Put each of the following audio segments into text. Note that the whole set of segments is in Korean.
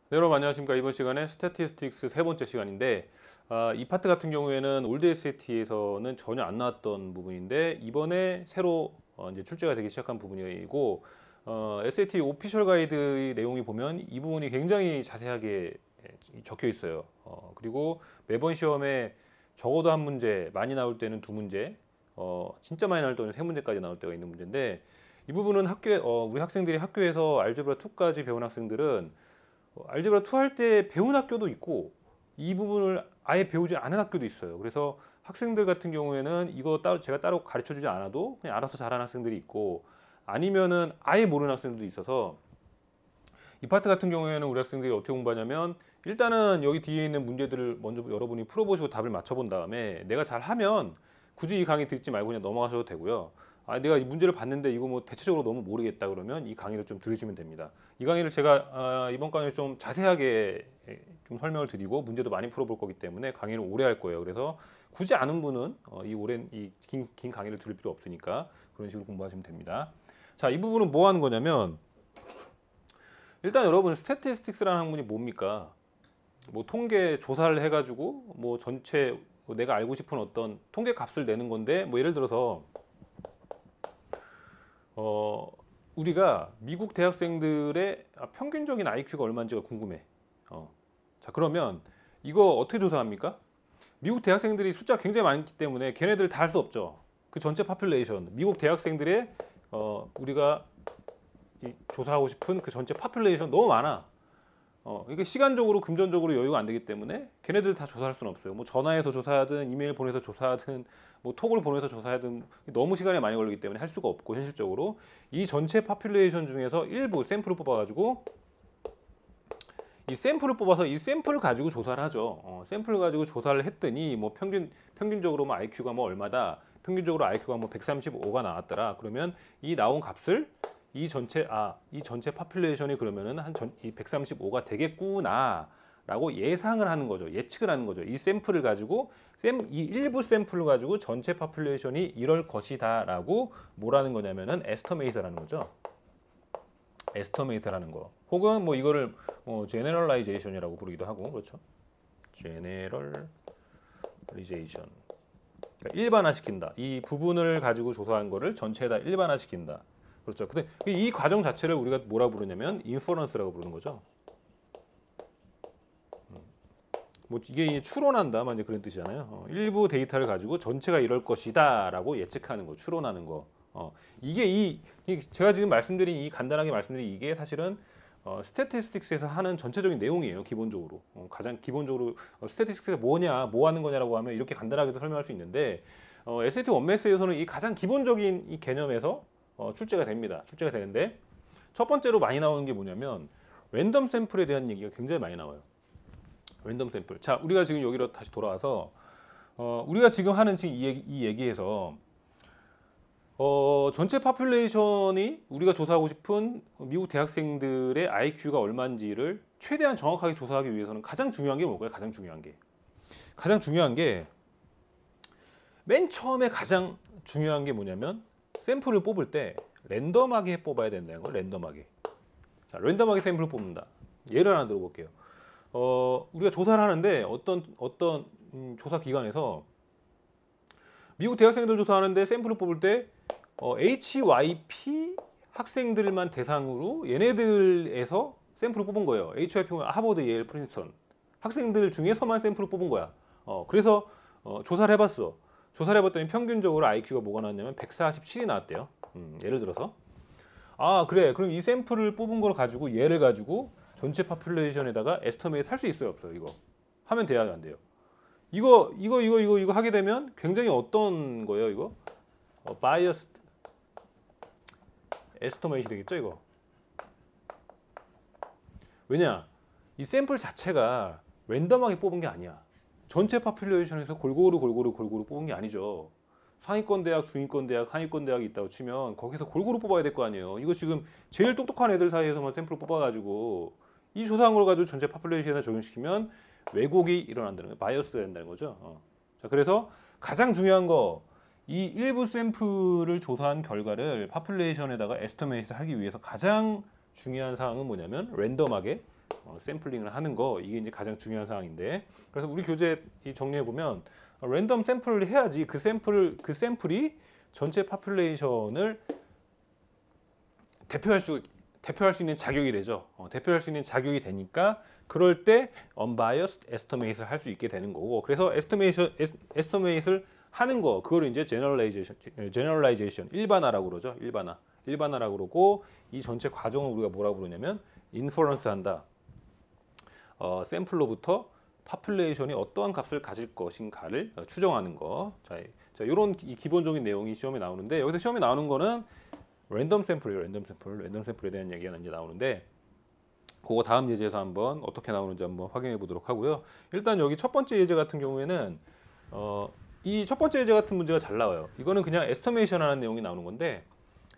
네, 여러분 안녕하십니까. 이번 시간에 스태티스틱스 세 번째 시간인데 이 파트 같은 경우에는 올드 SAT에서는 전혀 안 나왔던 부분인데 이번에 새로 이제 출제가 되기 시작한 부분이고 SAT 오피셜 가이드의 내용이 보면 이 부분이 굉장히 자세하게 적혀 있어요. 그리고 매번 시험에 적어도 한 문제, 많이 나올 때는 두 문제, 진짜 많이 나올 때는 세 문제까지 나올 때가 있는 문제인데 이 부분은 학교에 우리 학생들이 학교에서 알제브라 2까지 배운 학생들은 알제브라 2 할 때 배운 학교도 있고 이 부분을 아예 배우지 않은 학교도 있어요. 그래서 학생들 같은 경우에는 이거 따로 제가 따로 가르쳐 주지 않아도 그냥 알아서 잘하는 학생들이 있고 아니면은 아예 모르는 학생들도 있어서 이 파트 같은 경우에는 우리 학생들이 어떻게 공부하냐면 일단은 여기 뒤에 있는 문제들을 먼저 여러분이 풀어보시고 답을 맞춰본 다음에 내가 잘하면 굳이 이 강의 듣지 말고 그냥 넘어가셔도 되고요. 내가 이 문제를 봤는데 이거 뭐 대체적으로 너무 모르겠다 그러면 이 강의를 좀 들으시면 됩니다. 이 강의를 제가 이번 강의를 좀 자세하게 좀 설명을 드리고 문제도 많이 풀어볼 거기 때문에 강의를 오래 할 거예요. 그래서 굳이 아는 분은 이 오랜 긴 강의를 들을 필요 없으니까 그런 식으로 공부하시면 됩니다. 자, 이 부분은 뭐 하는 거냐면 일단 여러분 스태티스틱스라는 학문이 뭡니까? 뭐 통계 조사를 해가지고 뭐 전체 내가 알고 싶은 어떤 통계 값을 내는 건데 뭐 예를 들어서 어 우리가 미국 대학생들의 평균적인 IQ가 얼마인지가 궁금해. 자, 그러면 이거 어떻게 조사합니까? 미국 대학생들이 숫자가 굉장히 많기 때문에 걔네들 다 할 수 없죠. 그 전체 파퓰레이션 미국 대학생들의 우리가 조사하고 싶은 그 전체 파퓰레이션 너무 많아. 이게 시간적으로 금전적으로 여유가 안 되기 때문에 걔네들 다 조사할 수는 없어요. 뭐 전화해서 조사하든 이메일 보내서 조사하든 뭐 톡을 보내서 조사하든 너무 시간이 많이 걸리기 때문에 할 수가 없고 현실적으로 이 전체 파퓰레이션 중에서 일부 샘플을 뽑아가지고 이 샘플을 뽑아서 이 샘플을 가지고 조사를 하죠. 샘플을 가지고 조사를 했더니 뭐 평균적으로 뭐 IQ가 뭐 얼마다 평균적으로 IQ가 뭐 135가 나왔더라. 그러면 이 나온 값을 이 전체 파퓰레이션이 그러면은 이 135가 되겠구나라고 예상을 하는 거죠. 예측을 하는 거죠. 이 샘플을 가지고 이 일부 샘플을 가지고 전체 파퓰레이션이 이럴 것이다라고 뭐라는 거냐면은 에스터메이트라는 거죠. 에스터메이트라는 거. 혹은 뭐 이거를 제너럴라이제이션이라고 부르기도 하고 그렇죠. 제너럴리제이션. 그러니까 일반화시킨다. 이 부분을 가지고 조사한 거를 전체에다 일반화시킨다. 그렇죠. 근데 이 과정 자체를 우리가 뭐라 부르냐면 인퍼런스라고 부르는 거죠. 뭐 이게 추론한다, 만 이제 그런 뜻이잖아요. 일부 데이터를 가지고 전체가 이럴 것이다라고 예측하는 거, 추론하는 거. 이게 제가 지금 말씀드린 이 간단하게 말씀드린 이게 사실은 스태티스틱스에서 하는 전체적인 내용이에요. 기본적으로 가장 기본적으로 스태티스틱스가 뭐냐, 뭐 하는 거냐라고 하면 이렇게 간단하게도 설명할 수 있는데 SAT 원매스에서는 이 가장 기본적인 이 개념에서 출제가 됩니다. 출제가 되는데 첫 번째로 많이 나오는 게 뭐냐면 랜덤 샘플에 대한 얘기가 굉장히 많이 나와요. 랜덤 샘플. 자, 우리가 지금 여기로 다시 돌아와서 우리가 지금 하는 지금 이 얘기에서 전체 파퓰레이션이 우리가 조사하고 싶은 미국 대학생들의 IQ가 얼마인지를 최대한 정확하게 조사하기 위해서는 가장 중요한 게 뭘까요? 가장 중요한 게. 가장 중요한 게 맨 처음에 가장 중요한 게 뭐냐면 샘플을 뽑을 때 랜덤하게 뽑아야 된다는 거. 랜덤하게. 자, 랜덤하게 샘플을 뽑는다. 예를 하나 들어볼게요. 우리가 조사를 하는데 어떤 조사 기관에서 미국 대학생들 조사하는데 샘플을 뽑을 때 HYP 학생들만 대상으로 얘네들에서 샘플을 뽑은 거예요. HYP는 하버드, 예일, 프린스턴 학생들 중에서만 샘플을 뽑은 거야. 그래서 조사를 해봤어. 조사를 해봤더니 평균적으로 IQ가 뭐가 나왔냐면 147이 나왔대요. 예를 들어서 그래, 그럼 이 샘플을 뽑은 걸 가지고 얘를 가지고 전체 파퓰레이션에다가 에스터메이트 할 수 있어요, 없어요? 이거 하면 돼야 안 돼요? 이거 하게 되면 굉장히 어떤 거예요, 이거? 바이어스 에스터메이트 되겠죠, 이거? 왜냐? 이 샘플 자체가 랜덤하게 뽑은 게 아니야. 전체 파퓰레이션에서 골고루 뽑은 게 아니죠. 상위권 대학, 중위권 대학, 하위권 대학이 있다고 치면 거기서 골고루 뽑아야 될 거 아니에요. 이거 지금 제일 똑똑한 애들 사이에서만 샘플을 뽑아가지고 이 조사한 걸 가지고 전체 파퓰레이션에 적용시키면 왜곡이 일어난다는 거예요. 바이어스가 된다는 거죠. 자, 그래서 가장 중요한 거, 이 일부 샘플을 조사한 결과를 파퓰레이션에다가 에스티메이트 하기 위해서 가장 중요한 사항은 뭐냐면 랜덤하게 샘플링을 하는 거, 이게 이제 가장 중요한 사항인데, 그래서 우리 교재 정리해 보면 랜덤 샘플을 해야지 그 샘플이 전체 파퓰레이션을 대표할 수 있는 자격이 되죠. 대표할 수 있는 자격이 되니까 그럴 때 unbiased estimate을 할 수 있게 되는 거고, 그래서 estimate을 하는 거, 그거를 이제 generalization, 일반화라고 그러죠. 일반화라고 그러고, 이 전체 과정을 우리가 뭐라고 부르냐면 inference 한다. 샘플로부터 파퓰레이션이 어떠한 값을 가질 것인가를 추정하는 거. 자, 이런 기본적인 내용이 시험에 나오는데, 여기서 시험에 나오는 거는 랜덤 샘플이에요. 랜덤 샘플에 대한 얘기가 이제 나오는데, 그거 다음 예제에서 한번 어떻게 나오는지 한번 확인해 보도록 하고요. 일단 여기 첫 번째 예제 같은 경우에는 이 첫 번째 예제 같은 문제가 잘 나와요. 이거는 그냥 에스터메이션 하는 내용이 나오는 건데,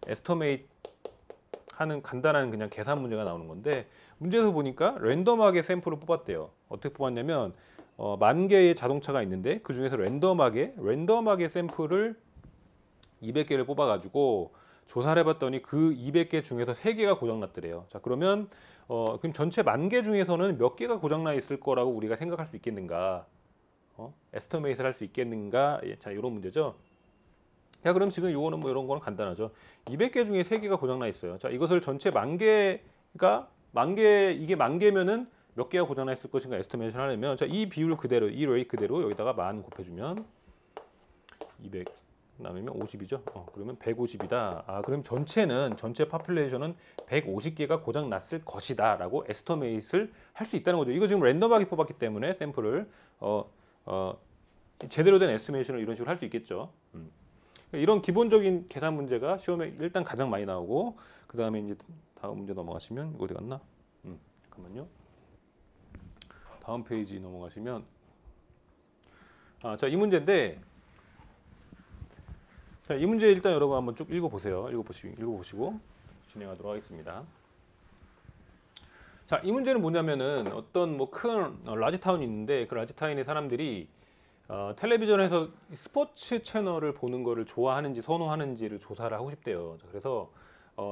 에스터메이트 하는 간단한 그냥 계산 문제가 나오는 건데, 문제에서 보니까 랜덤하게 샘플을 뽑았대요. 어떻게 뽑았냐면 10,000개의 자동차가 있는데 그 중에서 랜덤하게 샘플을 200개를 뽑아가지고 조사를 해봤더니 그 200개 중에서 3개가 고장났더래요. 자, 그러면 그럼 전체 10,000개 중에서는 몇 개가 고장나 있을 거라고 우리가 생각할 수 있겠는가? 에스티메이트를 할 수 있겠는가? 자, 이런 문제죠. 자, 그럼 지금 요거는 뭐 이런 거는 간단하죠. 200개 중에 3개가 고장나 있어요. 자, 이것을 전체 10,000개가 10,000개, 이게 10,000개면은 몇 개가 고장나 있을 것인가 에스티메이션 하려면, 자, 이 비율 그대로, 이 레이 그대로 여기다가 10,000 곱해주면 200 나누면 50이죠. 그러면 150이다. 아, 그럼 전체 파퓰레이션은 150개가 고장 났을 것이다라고 에스티메이트를 할 수 있다는 거죠. 이거 지금 랜덤하게 뽑았기 때문에 샘플을 제대로 된 에스티메이션을 이런 식으로 할 수 있겠죠. 이런 기본적인 계산 문제가 시험에 일단 가장 많이 나오고, 그 다음에 이제 다음 문제 넘어가시면 이거 어디 갔나? 잠깐만요. 다음 페이지 넘어가시면, 자, 이 문제인데, 자, 이 문제 일단 여러분 한번 쭉 읽어보세요. 읽어보시고 진행하도록 하겠습니다. 자, 이 문제는 뭐냐면은 어떤 뭐 큰 라지 타운이 있는데, 그 라지 타운의 사람들이 텔레비전에서 스포츠 채널을 보는 거를 좋아하는지 선호하는지를 조사를 하고 싶대요. 자, 그래서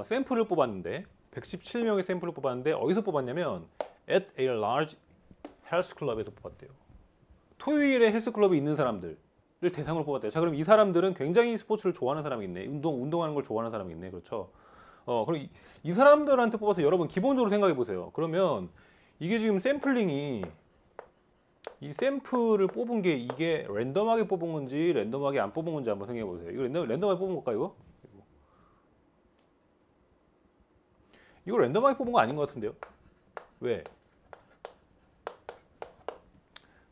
샘플을 뽑았는데 117명의 샘플을 뽑았는데 어디서 뽑았냐면 at a large health club에서 뽑았대요. 토요일에 헬스클럽에 있는 사람들을 대상으로 뽑았대요. 자, 그럼 이 사람들은 굉장히 스포츠를 좋아하는 사람이 있네. 운동하는 걸 좋아하는 사람이 있네. 그렇죠? 그럼 이 사람들한테 뽑아서 여러분 기본적으로 생각해 보세요. 그러면 이게 지금 샘플링이, 이 샘플을 뽑은 게 이게 랜덤하게 뽑은 건지 랜덤하게 안 뽑은 건지 한번 생각해 보세요. 이거 랜덤하게 뽑은 걸까 이거? 이거 랜덤하게 뽑은 거 아닌 것 같은데요? 왜?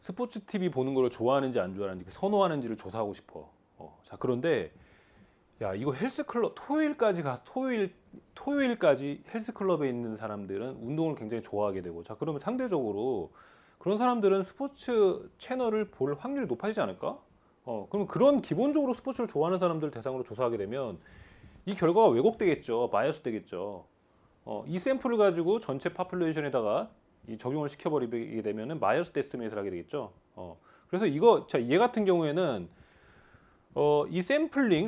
스포츠 TV 보는 걸 좋아하는지 안 좋아하는지, 선호하는지를 조사하고 싶어. 자, 그런데 야, 이거 헬스클럽 토요일까지 헬스클럽에 있는 사람들은 운동을 굉장히 좋아하게 되고, 자, 그러면 상대적으로 그런 사람들은 스포츠 채널을 볼 확률이 높아지지 않을까? 그럼 그런 기본적으로 스포츠를 좋아하는 사람들 대상으로 조사하게 되면 이 결과가 왜곡되겠죠. 바이어스 되겠죠. 이 샘플을 가지고 전체 파퓰레이션에다가 이 적용을 시켜버리게 되면은 바이어스 에스티메이트를 하게 되겠죠. 그래서 이거, 자, 얘 같은 경우에는 이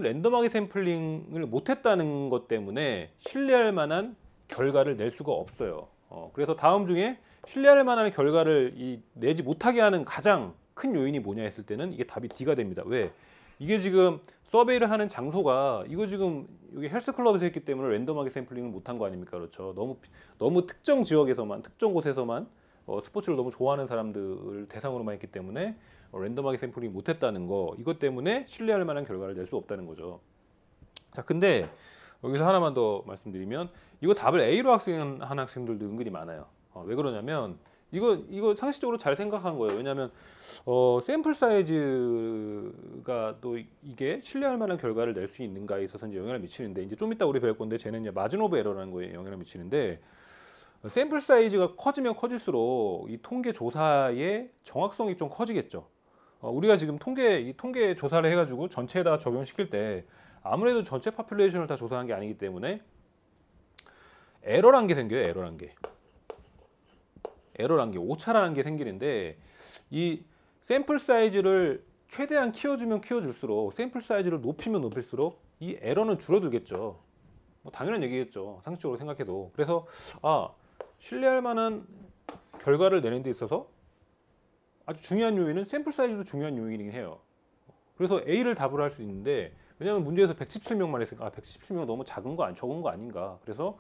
랜덤하게 샘플링을 못했다는 것 때문에 신뢰할 만한 결과를 낼 수가 없어요. 그래서 다음 중에 신뢰할 만한 결과를 내지 못하게 하는 가장 큰 요인이 뭐냐 했을 때는 이게 답이 D가 됩니다. 왜? 이게 지금 서베이를 하는 장소가 이거 지금 여기 헬스클럽에서 했기 때문에 랜덤하게 샘플링을 못한 거 아닙니까? 그렇죠. 너무 특정 지역에서만, 특정 곳에서만 스포츠를 너무 좋아하는 사람들을 대상으로만 했기 때문에 랜덤하게 샘플링 못했다는 거, 이것 때문에 신뢰할 만한 결과를 낼 수 없다는 거죠. 자, 근데 여기서 하나만 더 말씀드리면 이거 답을 A로 하는 학생들도 은근히 많아요. 왜 그러냐면 이거 상식적으로 잘 생각한 거예요. 왜냐하면 샘플 사이즈가 또 이게 신뢰할 만한 결과를 낼 수 있는가에 있어서 이제 영향을 미치는데, 이제 좀 이따 우리 배울 건데, 쟤는 이제 마진 오브 에러라는 거에 영향을 미치는데, 샘플 사이즈가 커지면 커질수록 이 통계 조사의 정확성이 좀 커지겠죠. 우리가 지금 통계 조사를 해가지고 전체에다가 적용시킬 때 아무래도 전체 파퓰레이션을 다 조사한 게 아니기 때문에 에러란 게 생겨요. 에러란 게 오차라는 게 생기는데, 이 샘플 사이즈를 최대한 키워주면 키워줄수록, 샘플 사이즈를 높이면 높일수록 이 에러는 줄어들겠죠. 뭐 당연한 얘기겠죠. 상식적으로 생각해도. 그래서 신뢰할 만한 결과를 내는 데 있어서 아주 중요한 요인은 샘플 사이즈도 중요한 요인이긴 해요. 그래서 A를 답으로 할 수 있는데, 왜냐하면 문제에서 117명만 했으니까 117명 너무 작은 거 적은 거 아닌가, 그래서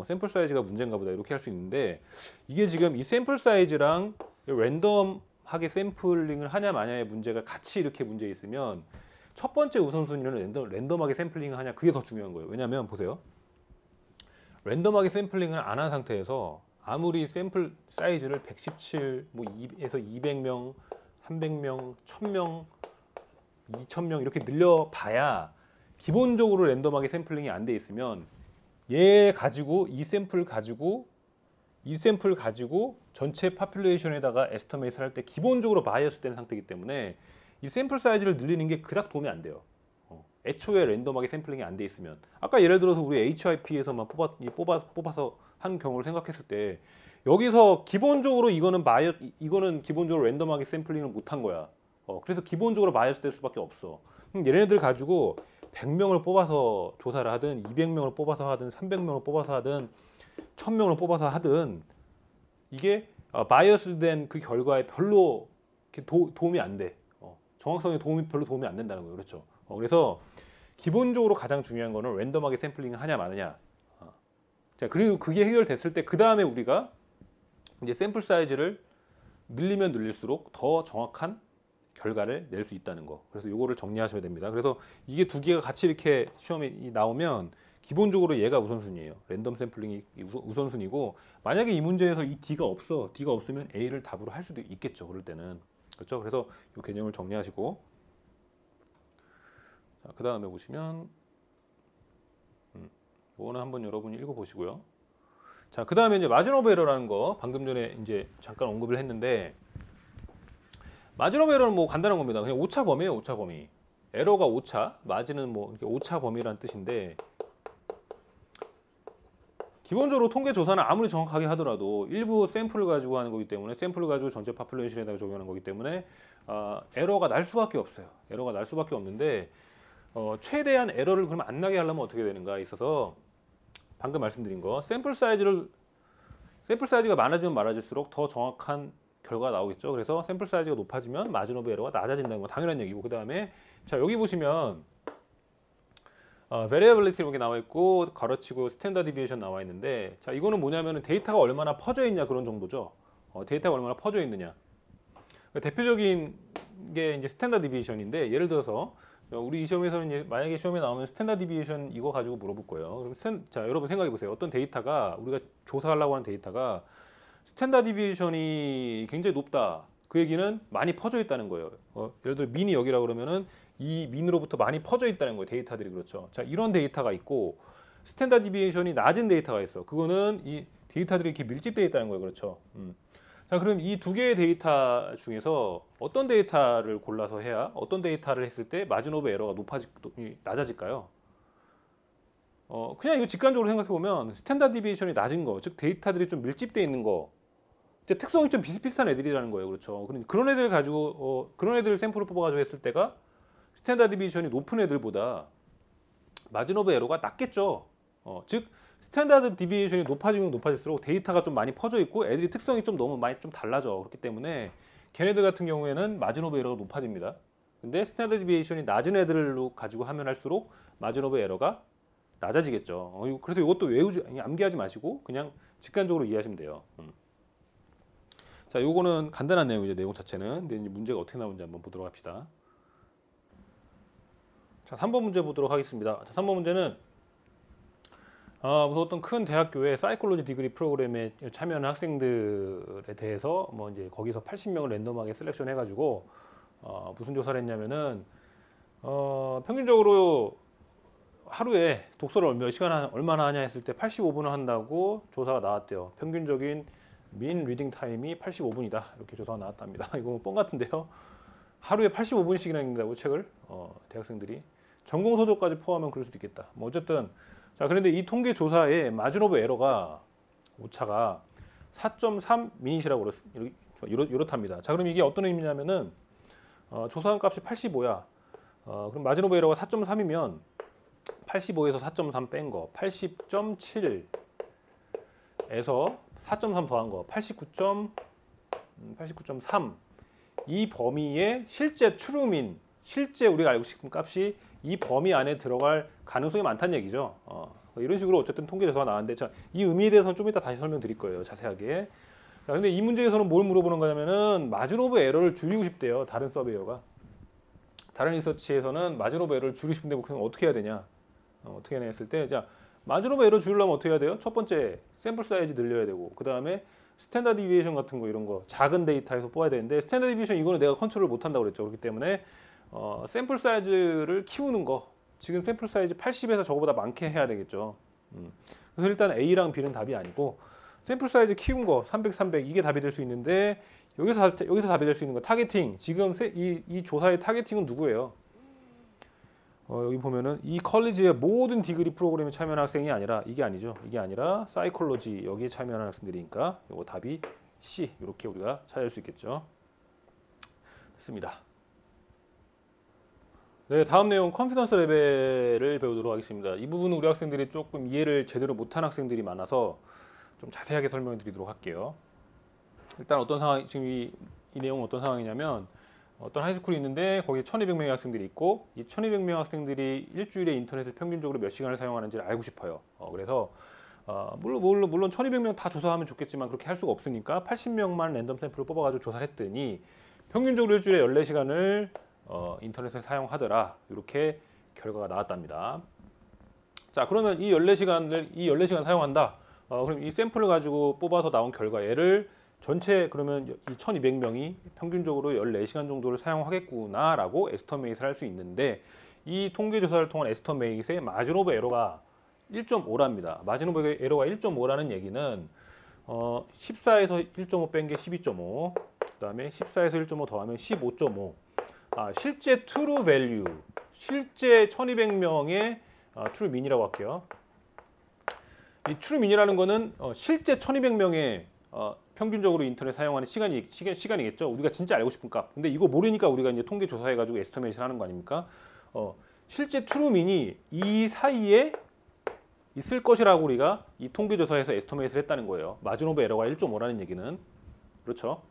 샘플 사이즈가 문제인가 보다 이렇게 할 수 있는데, 이게 지금 이 샘플 사이즈랑 랜덤하게 샘플링을 하냐 마냐의 문제가 같이 이렇게 문제 있으면 첫 번째 우선순위는 랜덤하게 샘플링을 하냐, 그게 더 중요한 거예요. 왜냐하면 보세요, 랜덤하게 샘플링을 안 한 상태에서 아무리 샘플 사이즈를 117, 뭐 2에서 200명, 300명, 1000명, 2000명 이렇게 늘려봐야 기본적으로 랜덤하게 샘플링이 안 돼 있으면 얘 가지고 이 샘플 가지고 전체 파퓰레이션에다가 에스티메이트를 할 때 기본적으로 바이어스 된 상태이기 때문에 이 샘플 사이즈를 늘리는 게 그닥 도움이 안 돼요. 애초에 랜덤하게 샘플링이 안 돼 있으면, 아까 예를 들어서 우리 HIP에서만 뽑아서 한 경우를 생각했을 때, 여기서 기본적으로 이거는 기본적으로 랜덤하게 샘플링을 못 한 거야. 그래서 기본적으로 바이어스 될 수밖에 없어. 얘네들 가지고 100명을 뽑아서 조사를 하든 200명을 뽑아서 하든 300명을 뽑아서 하든 1000명을 뽑아서 하든 이게 바이어스 된 그 결과에 별로 도움이 안 돼. 정확성에 별로 도움이 안 된다는 거예요. 그렇죠. 그래서 기본적으로 가장 중요한 거는 랜덤하게 샘플링을 하냐 마느냐. 자, 그리고 그게 해결됐을 때 그 다음에 우리가 이제 샘플 사이즈를 늘리면 늘릴수록 더 정확한 결과를 낼 수 있다는 거. 그래서 요거를 정리하시면 됩니다. 그래서 이게 두 개가 같이 이렇게 시험에 나오면 기본적으로 얘가 우선순위예요. 랜덤 샘플링이 우선순위고, 만약에 이 문제에서 이 D가 없으면 A를 답으로 할 수도 있겠죠. 그럴 때는. 그렇죠? 그래서 이 개념을 정리하시고, 자, 그 다음에 보시면 이거는 한번 여러분이 읽어보시고요. 자, 그 다음에 이제 마진 오브 에러라는 거 방금 전에 이제 잠깐 언급을 했는데, 마진 오브 에러는 뭐 간단한 겁니다. 그냥 오차 범위예요. 오차 범위. 에러가 오차, 마진은 뭐 이렇게 오차 범위라는 뜻인데, 기본적으로 통계 조사는 아무리 정확하게 하더라도 일부 샘플을 가지고 하는 거기 때문에, 샘플을 가지고 전체 파퓰레이션에다가 적용하는 거기 때문에 에러가 날 수밖에 없어요. 에러가 날 수밖에 없는데, 최대한 에러를 그러면 안 나게 하려면 어떻게 되는가 있어서, 방금 말씀드린 거, 샘플 사이즈가 많아지면 많아질수록 더 정확한 결과가 나오겠죠. 그래서 샘플 사이즈가 높아지면 마진 오브 에러가 낮아진다는 건 당연한 얘기고, 그 다음에 자, 여기 보시면 variability 이렇게 나와 있고, 가로치고 스탠다드 디비에이션 나와 있는데, 자, 이거는 뭐냐면 데이터가 얼마나 퍼져 있냐, 그런 정도죠. 데이터가 얼마나 퍼져 있느냐. 대표적인 게 이제 스탠다드 디비에이션인데, 예를 들어서 우리 이 시험에서는 이제 만약에 시험에 나오면 스탠다드 디비에이션 이거 가지고 물어볼 거예요. 자, 여러분 생각해 보세요. 어떤 데이터가, 우리가 조사하려고 하는 데이터가 스탠다드 디비에이션이 굉장히 높다. 그 얘기는 많이 퍼져 있다는 거예요. 예를 들어 민이 여기라고 그러면은 이 민으로부터 많이 퍼져 있다는 거예요. 데이터들이. 그렇죠. 자, 이런 데이터가 있고, 스탠다드 디비에이션이 낮은 데이터가 있어. 그거는 이 데이터들이 이렇게 밀집되어 있다는 거예요. 그렇죠. 자, 그럼 이 두 개의 데이터 중에서 어떤 데이터를 골라서 해야, 어떤 데이터를 했을 때 마진 오브 에러가 낮아질까요? 그냥 이거 직관적으로 생각해 보면 스탠다드 디비에이션이 낮은 거, 즉 데이터들이 좀 밀집되어 있는 거, 이제 특성이 좀 비슷비슷한 애들이라는 거예요. 그렇죠. 그런 애들 가지고 그런 애들을 샘플을 뽑아가지고 했을 때가 스탠다드 디비에이션이 높은 애들보다 마진 오브 에러가 낮겠죠. 즉 스탠다드 디비에이션이 높아지면 높아질수록 데이터가 좀 많이 퍼져 있고 애들이 특성이 좀 너무 많이 좀 달라져. 그렇기 때문에 걔네들 같은 경우에는 마진 오브 에러가 높아집니다. 근데 스탠다드 디비에이션이 낮은 애들로 가지고 하면 할수록 마진 오브 에러가 낮아지겠죠. 그래서 이것도 암기하지 마시고 그냥 직관적으로 이해하시면 돼요. 자, 요거는 간단한 내용이죠. 내용 자체는. 근데 이제 문제가 어떻게 나오는지 한번 보도록 합시다. 자, 3번 문제 보도록 하겠습니다. 자, 3번 문제는 무슨 어떤 큰 대학교의 사이콜로지 디그리 프로그램에 참여하는 학생들에 대해서 뭐 이제 거기서 80명을 랜덤하게 셀렉션 해가지고 무슨 조사를 했냐면은 평균적으로 하루에 독서를 몇 시간 얼마나 하냐 했을 때 85분을 한다고 조사가 나왔대요. 평균적인 민 리딩 타임이 85분이다. 이렇게 조사가 나왔답니다. 이거 뻥 같은데요. 하루에 85분씩이나 읽는다고 책을 대학생들이. 전공 서적까지 포함하면 그럴 수도 있겠다. 뭐 어쨌든 자, 그런데 이 통계 조사의 마진 오브 에러가 오차가 4.3 미닛이라고 이렇답니다. 자, 그럼 이게 어떤 의미냐면은 조사한 값이 85야. 그럼 마진 오브 에러가 4.3이면 85에서 4.3 뺀 거 80.7에서 4.3 더한 거 89.3 이 범위의 실제 트루민 실제 우리가 알고 싶은 값이 이 범위 안에 들어갈 가능성이 많다는 얘기죠. 이런 식으로 어쨌든 통계 조사가 나왔는데 자, 이 의미에 대해서는 좀 이따 다시 설명드릴 거예요. 자세하게. 자, 근데 이 문제에서는 뭘 물어보는 거냐면은 마진 오브 에러를 줄이고 싶대요. 다른 서베이어가. 다른 리서치에서는 마진 오브 에러를 줄이고 싶은데 그럼 어떻게 해야 되냐? 어떻게 해야 했을 때 자, 마진 오브 에러 줄이려면 어떻게 해야 돼요? 첫 번째 샘플 사이즈 늘려야 되고 그다음에 스탠다드 디비에이션 같은 거 이런 거 작은 데이터에서 뽑아야 되는데 스탠다드 디비에이션 이거는 내가 컨트롤 못 한다고 그랬죠. 그렇기 때문에 샘플 사이즈를 키우는 거 지금 샘플 사이즈 80에서 저거보다 많게 해야 되겠죠. 그래서 일단 A랑 B는 답이 아니고 샘플 사이즈 키운 거 300, 300 이게 답이 될 수 있는데 여기서 답이 될 수 있는 거 타겟팅 지금 이 조사의 타겟팅은 누구예요? 여기 보면은 이 컬리지의 모든 디그리 프로그램에 참여한 학생이 아니라 이게 아니죠. 이게 아니라 사이콜로지 여기에 참여한 학생들이니까 이거 답이 C 이렇게 우리가 찾을 수 있겠죠. 됐습니다. 네, 다음 내용 컨피던스 레벨을 배우도록 하겠습니다. 이 부분은 우리 학생들이 조금 이해를 제대로 못한 학생들이 많아서 좀 자세하게 설명을 드리도록 할게요. 일단 어떤 상황 지금 이 내용은 어떤 상황이냐면 어떤 하이스쿨이 있는데 거기에 1200명의 학생들이 있고 이 1200명 학생들이 일주일에 인터넷을 평균적으로 몇 시간을 사용하는지를 알고 싶어요. 그래서 물론 1200명 다 조사하면 좋겠지만 그렇게 할 수가 없으니까 80명만 랜덤 샘플을 뽑아가지고 조사를 했더니 평균적으로 일주일에 14시간을 인터넷을 사용하더라. 이렇게 결과가 나왔답니다. 자, 그러면 이 14시간 사용한다. 그럼 이 샘플을 가지고 뽑아서 나온 결과 얘를 전체 그러면 이 1200명이 평균적으로 14시간 정도를 사용하겠구나라고 에스터메이트를 할 수 있는데 이 통계 조사를 통한 에스터메이트의 마진 오브 에러가 1.5랍니다. 마진 오브 에러가 1.5라는 얘기는 14에서 1.5 뺀 게 12.5 그다음에 14에서 1.5 더하면 15.5 실제 트루 밸류 실제 1200명의 트루 민이라고 할게요. 이 트루 민이라는 거는 실제 1200명의 평균적으로 인터넷 사용하는 시간이겠죠. 우리가 진짜 알고 싶은 값. 근데 이거 모르니까 우리가 이제 통계 조사해가지고 에스티메이션 하는 거 아닙니까? 실제 트루민이 이 사이에 있을 것이라고 우리가 이 통계 조사에서 에스티메이션을 했다는 거예요. 마진 오브 에러가 1.5라는 얘기는 그렇죠.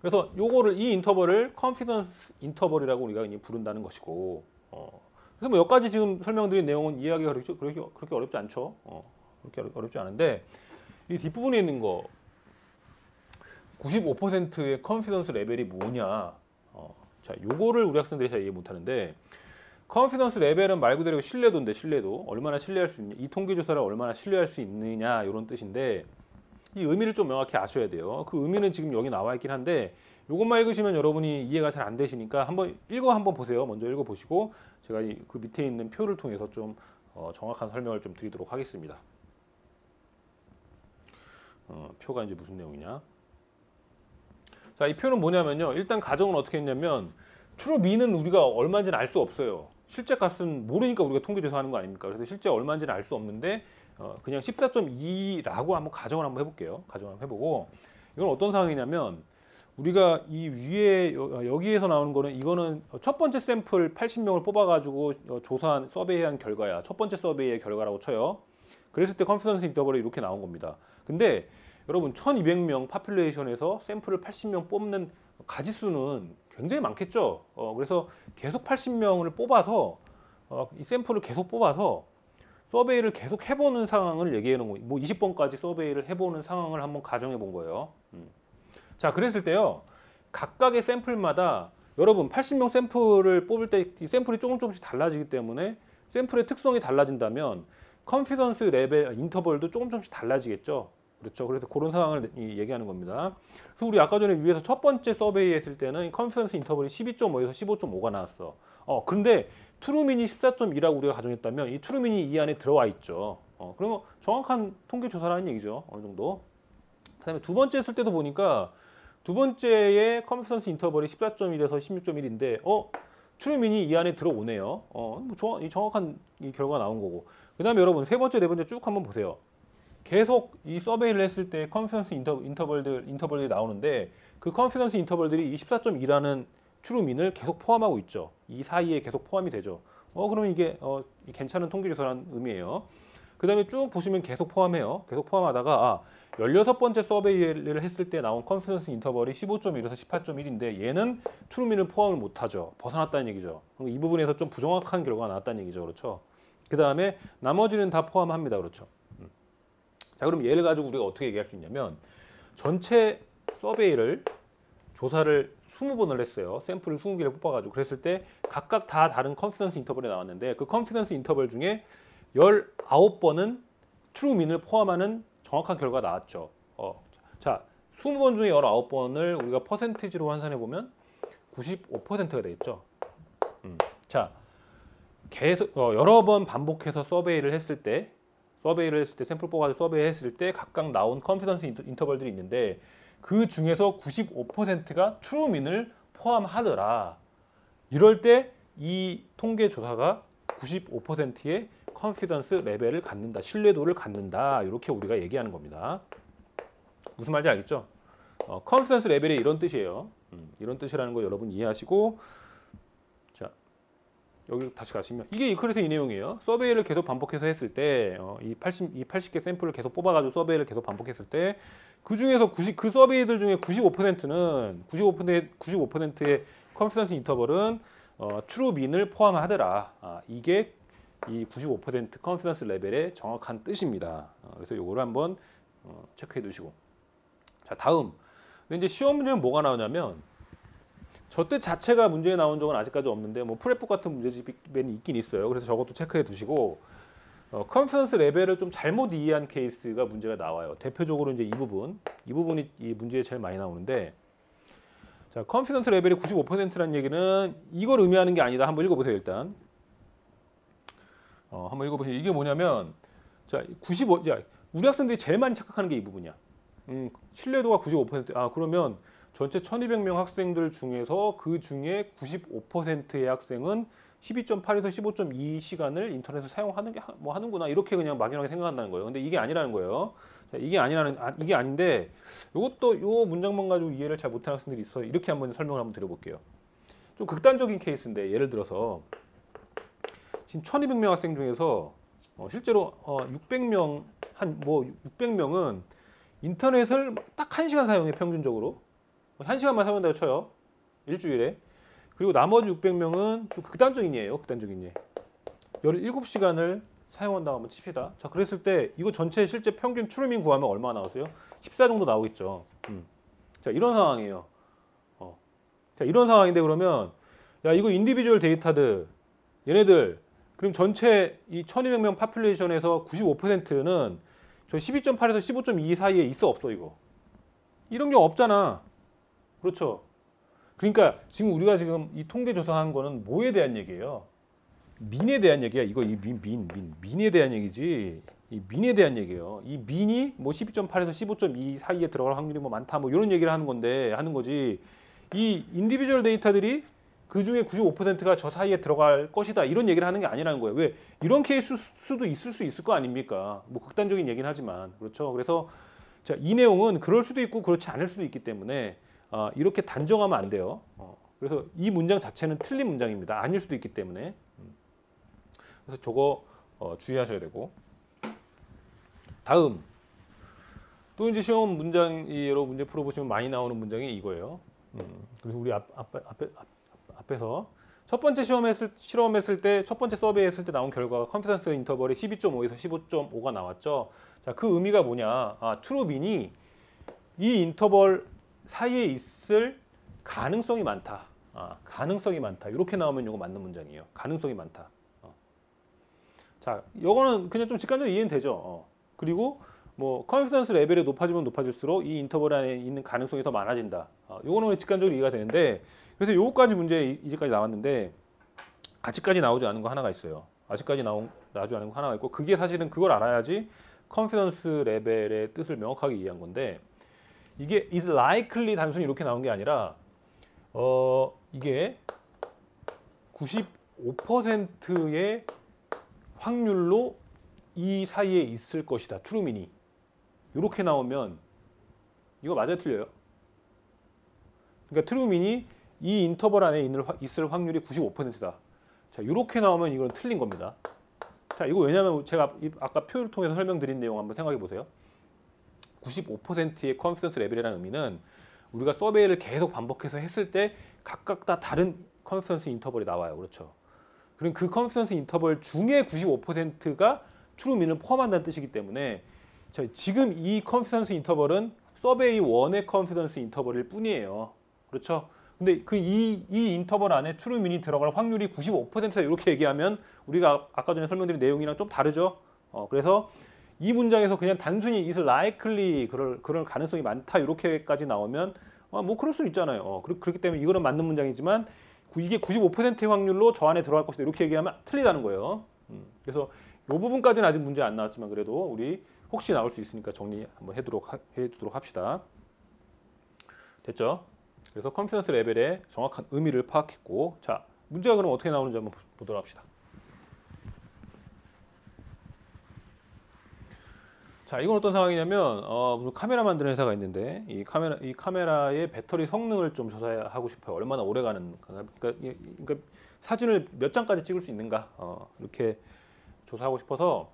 그래서 요거를 이 인터벌을 컨피던스 인터벌이라고 우리가 이제 부른다는 것이고. 그래서 뭐 여기까지 지금 설명드린 내용은 이해하기가 그렇게 어렵지 않죠. 그렇게 어렵지 않은데. 이 뒷부분에 있는 거 95%의 컨피던스 레벨이 뭐냐 자 요거를 우리 학생들이 잘 이해 못하는데 컨피던스 레벨은 말 그대로 신뢰도인데 신뢰도 얼마나 신뢰할 수 있냐 이 통계조사를 얼마나 신뢰할 수 있느냐 이런 뜻인데 이 의미를 좀 명확히 아셔야 돼요. 그 의미는 지금 여기 나와 있긴 한데 요것만 읽으시면 여러분이 이해가 잘 안 되시니까 한번 보세요. 먼저 읽어보시고 제가 그 밑에 있는 표를 통해서 좀 정확한 설명을 좀 드리도록 하겠습니다. 표가 이제 무슨 내용이냐? 자, 이 표는 뭐냐면요. 일단 가정은 어떻게 했냐면 트루 민은 우리가 얼마인지는 알 수 없어요. 실제 값은 모르니까 우리가 통계조사하는 거 아닙니까? 그래서 실제 얼마인지는 알 수 없는데 그냥 14.2라고 한번 가정을 한번 해볼게요. 가정을 한번 해보고 이건 어떤 상황이냐면 우리가 이 위에 여기에서 나오는 거는 이거는 첫 번째 샘플 80명을 뽑아가지고 조사한 서베이한 결과야. 첫 번째 서베이의 결과라고 쳐요. 그랬을 때 컨피던스 인터벌이 이렇게 나온 겁니다. 근데 여러분 1200명 파퓰레이션에서 샘플을 80명 뽑는 가지수는 굉장히 많겠죠. 그래서 계속 80명을 뽑아서 이 샘플을 계속 뽑아서 서베이를 계속 해보는 상황을 얘기해 놓은 거예요. 뭐 20번까지 서베이를 해보는 상황을 한번 가정해 본 거예요. 자, 그랬을 때요. 각각의 샘플마다 여러분 80명 샘플을 뽑을 때 이 샘플이 조금씩 달라지기 때문에 샘플의 특성이 달라진다면 컨피던스 레벨 인터벌도 조금씩 달라지겠죠. 그렇죠. 그래서 그런 상황을 얘기하는 겁니다. 그래서 우리 아까 전에 위에서 첫 번째 서베이 했을 때는 컨피던스 인터벌이 12.5에서 15.5가 나왔어. 근데 트루민이 14.2라고 우리가 가정했다면 이 트루민이 이 안에 들어와 있죠. 그러면 정확한 통계 조사라는 얘기죠. 어느 정도. 그다음에 두 번째 했을 때도 보니까 두 번째의 컨피던스 인터벌이 14.1에서 16.1인데 트루민이 이 안에 들어오네요. 이 정확한 이 결과가 나온 거고. 그다음에 여러분 세 번째, 네 번째 쭉 한번 보세요. 계속 이 서베이를 했을 때 컨피던스 인터벌들이 나오는데 그 컨피던스 인터벌들이 이 14.2라는 트루민을 계속 포함하고 있죠. 이 사이에 계속 포함이 되죠. 그러면 이게 괜찮은 통계조사라는 의미예요. 그 다음에 쭉 보시면 계속 포함해요. 계속 포함하다가 16번째 서베이를 했을 때 나온 컨피던스 인터벌이 15.1에서 18.1인데 얘는 트루민을 포함을 못하죠. 벗어났다는 얘기죠. 이 부분에서 좀 부정확한 결과가 나왔다는 얘기죠. 그렇죠. 그 다음에 나머지는 다 포함합니다. 그렇죠. 자, 그럼 얘를 가지고 우리가 어떻게 얘기할 수 있냐면 전체 서베이를 조사를 20번을 했어요. 샘플을 20개를 뽑아가지고 그랬을 때 각각 다 다른 컨피던스 인터벌이 나왔는데 그 컨피던스 인터벌 중에 19번은 트루민을 포함하는 정확한 결과가 나왔죠. 자, 20번 중에 19번을 우리가 퍼센티지로 환산해 보면 95%가 되겠죠. 자, 계속 여러 번 반복해서 서베이를 했을 때 샘플 뽑아서 서베이 했을 때 각각 나온 컨피던스 인터벌들이 있는데 그 중에서 95%가 트루민을 포함하더라. 이럴 때 이 통계 조사가 95%의 컨피던스 레벨을 갖는다. 신뢰도를 갖는다. 이렇게 우리가 얘기하는 겁니다. 무슨 말인지 알겠죠? 컨피던스 레벨이 이런 뜻이에요. 이런 뜻이라는 거 여러분 이해하시고, 자, 여기 다시 가시면 이게 그래서 이 내용이에요. 서베이를 계속 반복해서 했을 때 이 80개 샘플을 계속 뽑아가지고 서베이를 계속 반복했을 때 그 중에서 그 서베이들 중에 95%의 컨피던스 인터벌은 트루민을 포함하더라. 이게 이 95% 컨피던스 레벨의 정확한 뜻입니다. 그래서 요거를 한번 체크해 두시고. 자, 다음. 근데 이제 시험 문제는 뭐가 나오냐면 저 뜻 자체가 문제에 나온 적은 아직까지 없는데 뭐 프레프 같은 문제집이 있긴 있어요. 그래서 저것도 체크해 두시고 컨피던스 레벨을 좀 잘못 이해한 케이스가 문제가 나와요. 대표적으로 이제 이 부분이 이 문제에 제일 많이 나오는데, 자, 컨피던스 레벨이 95%라는 얘기는 이걸 의미하는 게 아니다. 한번 읽어보세요. 일단 한번 읽어보세요. 이게 뭐냐면, 자, 우리 학생들이 제일 많이 착각하는 게 이 부분이야. 신뢰도가 95%. 그러면 전체 1200명 학생들 중에서 그 중에 95%의 학생은 12.8에서 15.2 시간을 인터넷을 사용하는 게 하는구나. 이렇게 그냥 막연하게 생각한다는 거예요. 근데 이게 아니라는 거예요. 자, 이게 아닌데 이것도 요 문장만 가지고 이해를 잘 못하는 학생들이 있어요. 이렇게 한번 설명을 한번 드려볼게요. 좀 극단적인 케이스인데 예를 들어서 지금 1200명 학생 중에서 실제로 600명은 인터넷을 딱 1시간 사용해. 평균적으로 1시간만 사용한다고 쳐요. 일주일에. 그리고 나머지 600명은 좀 극단적인 예예요. 극단적인 예. 17시간을 사용한다고 한번 칩시다. 자, 그랬을 때 이거 전체 실제 평균 트루민 구하면 얼마나 나오세요? 14 정도 나오겠죠. 자, 이런 상황이에요. 자, 이런 상황인데 그러면 야, 이거 인디비주얼 데이터들 얘네들 그럼 전체 이 1200명 파퓰레이션에서 95%는 저 12.8에서 15.2 사이에 있어 없어 이거? 이런 경우 없잖아. 그렇죠? 그러니까 지금 우리가 지금 이 통계 조사한 거는 뭐에 대한 얘기예요? 민에 대한 얘기야. 이거 이 민에 대한 얘기지. 이 민에 대한 얘기예요. 이 민이 뭐 12.8에서 15.2 사이에 들어갈 확률이 뭐 많다 뭐 이런 얘기를 하는 거지. 이 인디비주얼 데이터들이 그 중에 95%가 저 사이에 들어갈 것이다 이런 얘기를 하는 게 아니라는 거예요. 왜? 이런 케이스 수도 있을 수 있을 거 아닙니까? 뭐 극단적인 얘기는 하지만 그렇죠. 그래서 자, 이 내용은 그럴 수도 있고 그렇지 않을 수도 있기 때문에 이렇게 단정하면 안 돼요. 그래서 이 문장 자체는 틀린 문장입니다. 아닐 수도 있기 때문에. 그래서 저거 주의하셔야 되고. 다음 또 이제 시험 문장 여러 문제 풀어보시면 많이 나오는 문장이 이거예요. 그래서 우리 앞에서 첫 번째 실험했을 때 첫 번째 서베이 했을 때 나온 결과가 컨피던스 인터벌이 12.5에서 15.5가 나왔죠. 자, 그 의미가 뭐냐? 트루민이 이 인터벌 사이에 있을 가능성이 많다. 가능성이 많다. 이렇게 나오면 이거 맞는 문장이에요. 가능성이 많다. 자, 이거는 그냥 좀 직관적으로 이해는 되죠. 그리고 뭐 컨피던스 레벨이 높아지면 높아질수록 이 인터벌 안에 있는 가능성이 더 많아진다. 이거는 직관적으로 이해가 되는데, 그래서 요거까지 문제 이제까지 나왔는데 아직까지 나오지 않은 거 하나가 있어요. 아직까지 나오지 않은 거 하나가 있고, 그게 사실은 그걸 알아야지 컨피던스 레벨의 뜻을 명확하게 이해한 건데, 이게 is likely 단순히 이렇게 나온 게 아니라 이게 95%의 확률로 이 사이에 있을 것이다. 트루민이 이렇게 나오면 이거 맞아요, 틀려요? 그러니까 트루민이 이 인터벌 안에 있을 확률이 95%다. 자, 이렇게 나오면 이건 틀린 겁니다. 자, 이거 왜냐면 제가 아까 표를 통해서 설명드린 내용 한번 생각해 보세요. 95%의 컨피던스 레벨이라는 의미는 우리가 서베이를 계속 반복해서 했을 때 각각 다 다른 컨피던스 인터벌이 나와요. 그렇죠? 그럼 그 컨피던스 인터벌 중에 95%가 트루민을 포함한다는 뜻이기 때문에 지금 이 컨피던스 인터벌은 서베이 1의 컨피던스 인터벌일 뿐이에요. 그렇죠? 근데 이 인터벌 안에 트루민이 들어갈 확률이 95%다 이렇게 얘기하면 우리가 아까 전에 설명드린 내용이랑 좀 다르죠. 그래서 이 문장에서 그냥 단순히 is likely 그럴 가능성이 많다 이렇게까지 나오면 뭐 그럴 수 있잖아요. 그렇기 때문에 이거는 맞는 문장이지만 이게 95%의 확률로 저 안에 들어갈 것이다 이렇게 얘기하면 틀리다는 거예요. 그래서 이 부분까지는 아직 문제 안 나왔지만 그래도 우리 혹시 나올 수 있으니까 정리 한번 해두도록 합시다. 됐죠? 그래서 컨피던스 레벨의 정확한 의미를 파악했고, 자, 문제가 그럼 어떻게 나오는지 한번 보도록 합시다. 자, 이건 어떤 상황이냐면 무슨 카메라 만드는 회사가 있는데 이 카메라의 배터리 성능을 좀 조사하고 싶어요. 얼마나 오래 가는 그러니까 사진을 몇 장까지 찍을 수 있는가 이렇게 조사하고 싶어서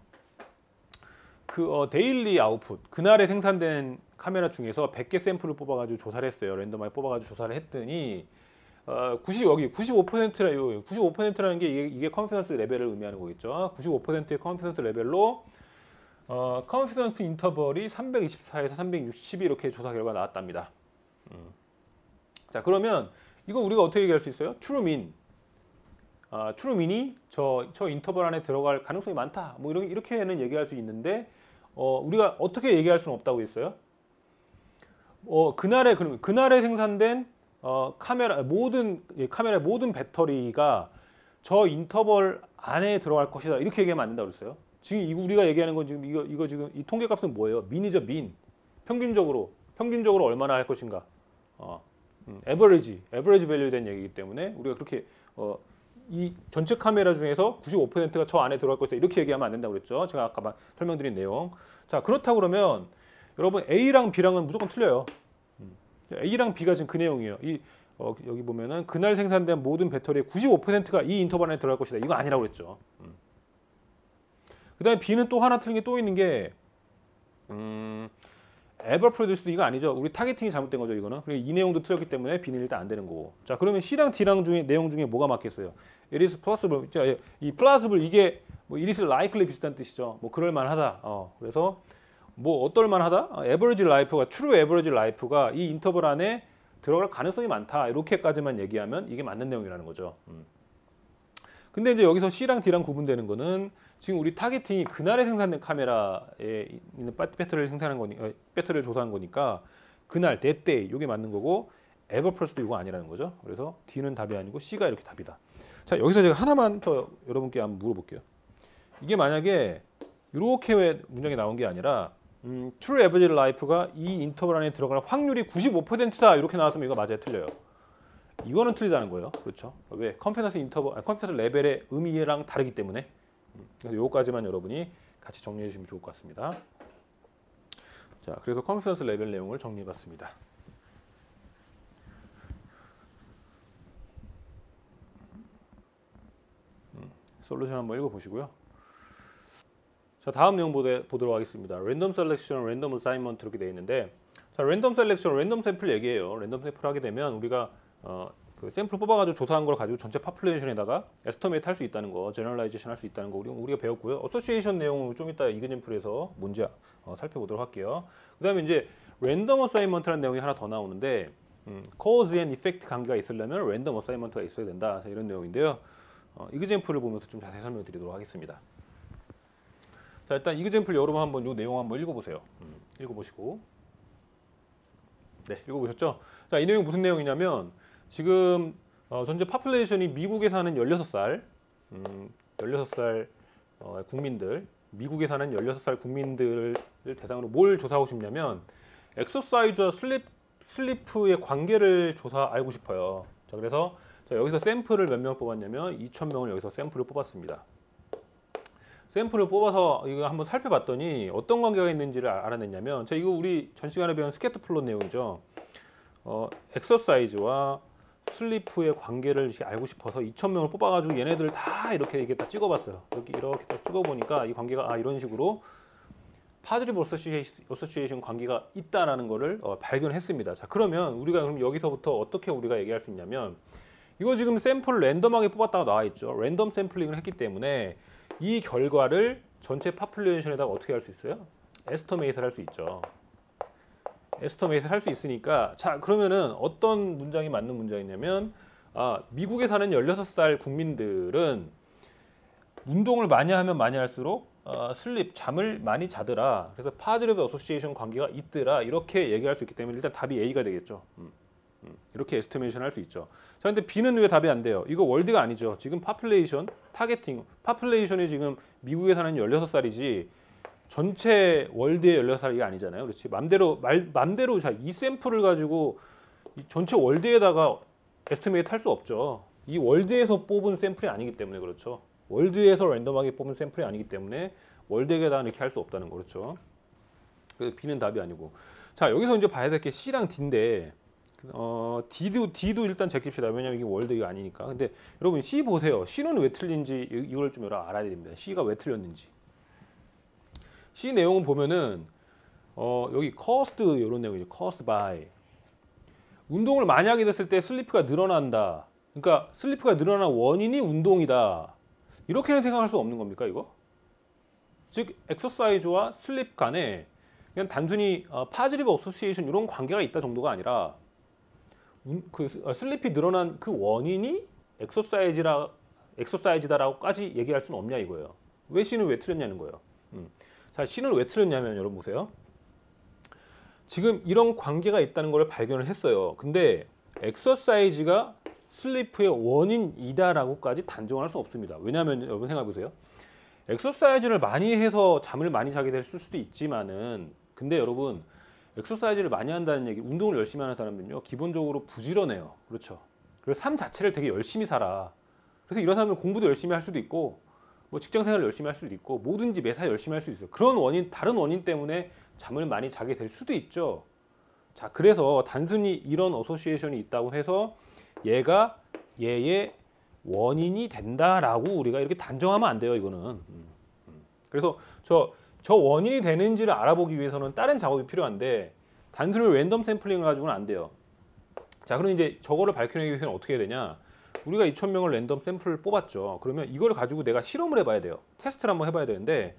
데일리 아웃풋 그날에 생산된 카메라 중에서 100개 샘플을 뽑아가지고 조사를 했어요. 랜덤하게 뽑아가지고 조사를 했더니 95%라는 게 이게 컨피던스 레벨을 의미하는 거겠죠. 95%의 컨피던스 레벨로 컨피던스 인터벌이 324에서 360이 이렇게 조사 결과 나왔답니다. 자, 그러면 이거 우리가 어떻게 얘기할 수 있어요? 트루민. 트루민이 저 인터벌 안에 들어갈 가능성이 많다. 뭐 이렇게는 얘기할 수 있는데 우리가 어떻게 얘기할 수는 없다고 했어요. 그날에 생산된 카메라의 모든 배터리가 저 인터벌 안에 들어갈 것이다. 이렇게 얘기하면 안 된다고 그랬어요. 지금 우리가 얘기하는 건 지금 이거 지금 이 통계값은 뭐예요? 민이죠, 민. 평균적으로 얼마나 할 것인가. 에버리지 밸류에 대한 얘기이기 때문에 우리가 그렇게 이 전체 카메라 중에서 95%가 저 안에 들어갈 것이다. 이렇게 얘기하면 안 된다고 그랬죠. 제가 아까 설명드린 내용. 자, 그렇다고 그러면 여러분 A랑 B랑은 무조건 틀려요. A랑 B가 지금 그 내용이에요. 여기 보면은 그날 생산된 모든 배터리의 95%가 이 인터벌 안에 들어갈 것이다. 이거 아니라고 그랬죠. 그 다음에 B는 또 하나 틀린 게 또 있는 게 ever produced 이거 아니죠. 우리 타겟팅이 잘못된 거죠. 이거는. 그리고 이 내용도 틀렸기 때문에 B는 일단 안 되는 거고. 자, 그러면 C랑 D랑 내용 중에 뭐가 맞겠어요? It is plausible. 자, 이 plausible 이게 뭐 it is likely 비슷한 뜻이죠. 뭐 그럴 만하다. 그래서 뭐 어떨 만하다? average life가 true average life가 이 인터벌 안에 들어갈 가능성이 많다. 이렇게까지만 얘기하면 이게 맞는 내용이라는 거죠. 근데 이제 여기서 C랑 D랑 구분되는 거는 지금 우리 타겟팅이 그날에 생산된 카메라에 있는 배터리를 배터리를 조사한 거니까 그날, that day 이게 맞는 거고 ever produced 이거 아니라는 거죠. 그래서 D는 답이 아니고 C가 이렇게 답이다. 자, 여기서 제가 하나만 더 여러분께 한번 물어볼게요. 이게 만약에 이렇게 문장이 나온 게 아니라 true average life가 이 인터벌 안에 들어갈 확률이 95%다 이렇게 나왔으면 이거 맞아요, 틀려요? 이거는 틀리다는 거예요. 그렇죠? 왜? 컨피던스 레벨의 의미랑 다르기 때문에. 그래서 요거까지만 여러분이 같이 정리해 주시면 좋을 것 같습니다. 자, 그래서 컨피던스 레벨 내용을 정리해 봤습니다. 솔루션 한번 읽어 보시고요. 자, 다음 내용 보도록 하겠습니다. 랜덤 셀렉션, 랜덤 어사인먼트 이렇게 되어 있는데, 자, 랜덤 셀렉션, 랜덤 샘플 얘기예요. 랜덤 샘플 하게 되면 우리가 그 샘플 뽑아가지고 조사한 걸 가지고 전체 파퓰레이션에다가 에스터메이트 할 수 있다는 거, 제너럴라이제이션 할 수 있다는 거 우리가 배웠고요. 어소시에이션 내용을 좀 이따 이그젠플에서 뭔지 살펴보도록 할게요. 그다음에 이제 랜덤 어사인먼트라는 내용이 하나 더 나오는데, cause and effect 관계가 있으려면 랜덤 어사인먼트가 있어야 된다. 자, 이런 내용인데요. 이그젠플을 보면서 좀 자세히 설명드리도록 하겠습니다. 자, 일단 이그젠플 여러분 한번 이 내용 한번 읽어보세요. 읽어보시고, 네, 읽어보셨죠? 자, 이 내용 무슨 내용이냐면 지금 전체 파퓰레이션이 미국에 사는 16살, 16살 국민들, 미국에 사는 16살 국민들을 대상으로 뭘 조사하고 싶냐면 엑서사이즈와 슬리프의 관계를 알고 싶어요. 자, 그래서 여기서 샘플을 몇 명을 뽑았냐면 2,000명을 여기서 샘플을 뽑았습니다. 샘플을 뽑아서 이거 한번 살펴봤더니 어떤 관계가 있는지를 알아냈냐면, 자, 이거 우리 전 시간에 배운 스캐터 플롯 내용이죠. 엑서사이즈와 슬리프의 관계를 이렇게 알고 싶어서 2,000명을 뽑아가지고 얘네들 다 이렇게 다 찍어봤어요. 이렇게 다 찍어보니까 이 관계가 이런 식으로 파지티브 어소시에이션 관계가 있다라는 거를 발견했습니다. 자, 그러면 우리가 그럼 여기서부터 어떻게 우리가 얘기할 수 있냐면 이거 지금 샘플을 랜덤하게 뽑았다가 나와 있죠. 랜덤 샘플링을 했기 때문에 이 결과를 전체 파퓰레이션에다가 어떻게 할 수 있어요? 에스터메이트를 할 수 있죠. 에스터메이트를 할 수 있으니까 자, 그러면은 어떤 문장이 맞는 문장이냐면 미국에 사는 16살 국민들은 운동을 많이 하면 많이 할수록 잠을 많이 자더라. 그래서 파지티브 어소시에이션 관계가 있더라. 이렇게 얘기할 수 있기 때문에 일단 답이 A가 되겠죠. 이렇게 에스티메이션 할 수 있죠. 자, 근데 B는 왜 답이 안 돼요? 이거 월드가 아니죠. 지금 파퓰레이션 타겟팅, 파퓰레이션이 지금 미국에 사는 16살이지 전체 월드의 16살이 아니잖아요. 그렇지? 맘대로 자, 이 샘플을 가지고 이 전체 월드에다가 에스티메이트 할 수 없죠. 이 월드에서 뽑은 샘플이 아니기 때문에 그렇죠. 월드에서 랜덤하게 뽑은 샘플이 아니기 때문에 월드에다 이렇게 할 수 없다는 거죠. 그래서 B는 답이 아니고. 자, 여기서 이제 봐야 될 게 C랑 D인데 D도 일단 제낍시다. 왜냐면 이게 월드가 아니니까. 근데 여러분 C 보세요. C는 왜 틀린지 이걸 좀 여러분 알아야 됩니다. C가 왜 틀렸는지. C 내용을 보면은 여기 cost 이런 내용이죠. cost by. 운동을 많이 하게 됐을 때 슬리프가 늘어난다. 그러니까 슬리프가 늘어난 원인이 운동이다. 이렇게는 생각할 수 없는 겁니까, 이거? 즉 엑서사이즈와 슬립 간에 그냥 단순히 파지티브 어소시에이션 이런 관계가 있다 정도가 아니라 슬립이 늘어난 그 원인이 엑서사이즈다라고까지 얘기할 수는 없냐 이거예요. 왜 C는 왜 틀렸냐는 거예요. 자, C는 왜 틀렸냐면 여러분 보세요. 지금 이런 관계가 있다는 걸 발견을 했어요. 근데 엑서사이즈가 슬리프의 원인이다라고까지 단정할 수 없습니다. 왜냐하면 여러분 생각해 보세요. 엑서사이즈를 많이 해서 잠을 많이 자게 될 수도 있지만은 근데 여러분 엑서사이즈를 많이 한다는 얘기, 운동을 열심히 하는 사람들은요 기본적으로 부지런해요. 그렇죠. 그래서 삶 자체를 되게 열심히 살아. 그래서 이런 사람들은 공부도 열심히 할 수도 있고 뭐 직장생활을 열심히 할 수도 있고 뭐든지 매사 열심히 할 수 있어요. 그런 원인, 다른 원인 때문에 잠을 많이 자게 될 수도 있죠. 자, 그래서 단순히 이런 어소시에이션이 있다고 해서 얘가 얘의 원인이 된다라고 우리가 이렇게 단정하면 안 돼요. 이거는. 그래서 저 원인이 되는지를 알아보기 위해서는 다른 작업이 필요한데 단순히 랜덤 샘플링을 가지고는 안 돼요. 자, 그럼 이제 저거를 밝혀내기 위해서는 어떻게 해야 되냐? 우리가 2,000명을 랜덤 샘플을 뽑았죠. 그러면 이걸 가지고 내가 실험을 해봐야 돼요. 테스트를 한번 해봐야 되는데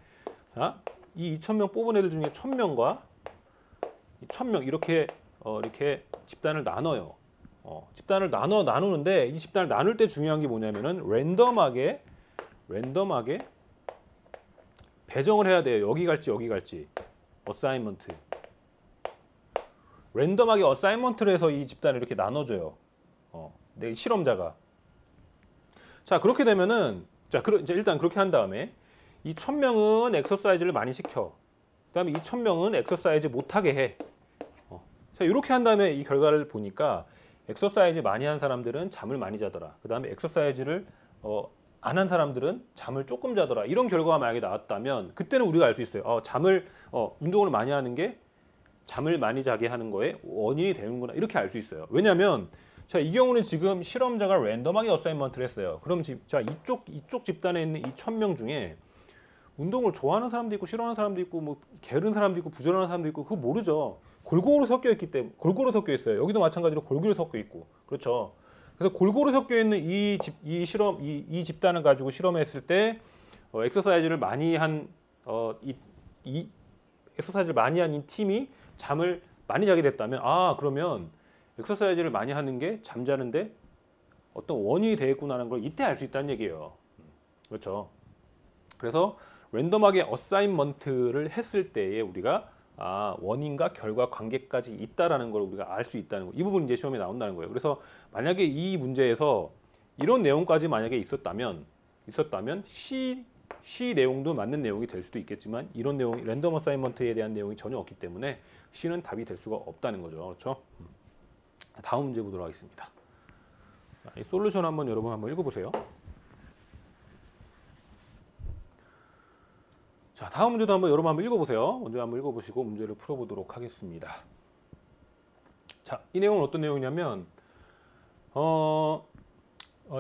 이 2,000명 뽑은 애들 중에 1,000명과 1,000명 이렇게 집단을 나눠요. 집단을 나누는데 이 집단을 나눌 때 중요한 게 뭐냐면은 랜덤하게 배정을 해야 돼요. 여기 갈지 여기 갈지. 어사이먼트. 랜덤하게 어사이먼트를 해서 이 집단을 이렇게 나눠줘요. 내 실험자가. 자, 그렇게 되면은 이제 일단 그렇게 한 다음에 이 1,000명은 엑서사이즈를 많이 시켜. 그다음에 이 1,000명은 엑서사이즈 못하게 해. 자, 이렇게 한 다음에 이 결과를 보니까 엑서사이즈 많이 한 사람들은 잠을 많이 자더라. 그다음에 엑서사이즈를 안 한 사람들은 잠을 조금 자더라. 이런 결과가 만약에 나왔다면 그때는 우리가 알 수 있어요. 운동을 많이 하는 게 잠을 많이 자게 하는 거에 원인이 되는구나. 이렇게 알 수 있어요. 왜냐하면 자, 이 경우는 지금 실험자가 랜덤하게 어사이먼트를 했어요. 그럼 자, 이쪽 집단에 있는 이 1,000명 중에 운동을 좋아하는 사람도 있고 싫어하는 사람도 있고 뭐 게으른 사람도 있고 부지런한 사람도 있고 그거 모르죠. 골고루 섞여 있기 때문에 골고루 섞여 있어요. 여기도 마찬가지로 골고루 섞여 있고 그렇죠. 그래서 골고루 섞여 있는 이 집단을 가지고 실험했을 때 엑서사이즈를 많이 한 엑서사이즈를 많이 한 이 팀이 잠을 많이 자게 됐다면 그러면 엑서사이즈를 많이 하는 게 잠자는데 어떤 원인이 되겠구나라는 걸 이때 알 수 있다는 얘기예요. 그렇죠. 그래서 랜덤하게 어사인먼트를 했을 때에 우리가 원인과 결과 관계까지 있다라는 걸 우리가 알 수 있다는 거. 이 부분 이제 시험에 나온다는 거예요. 그래서 만약에 이 문제에서 이런 내용까지 만약에 있었다면 C 내용도 맞는 내용이 될 수도 있겠지만 이런 내용이 랜덤 어사인먼트에 대한 내용이 전혀 없기 때문에 C는 답이 될 수가 없다는 거죠. 그렇죠? 다음 문제 보도록 하겠습니다. 이 솔루션 한번 여러분 한번 읽어보세요. 자, 다음 문제도 여러분 한번 읽어보세요. 먼저 한번 읽어보시고 문제를 풀어보도록 하겠습니다. 자, 이 내용은 어떤 내용이냐면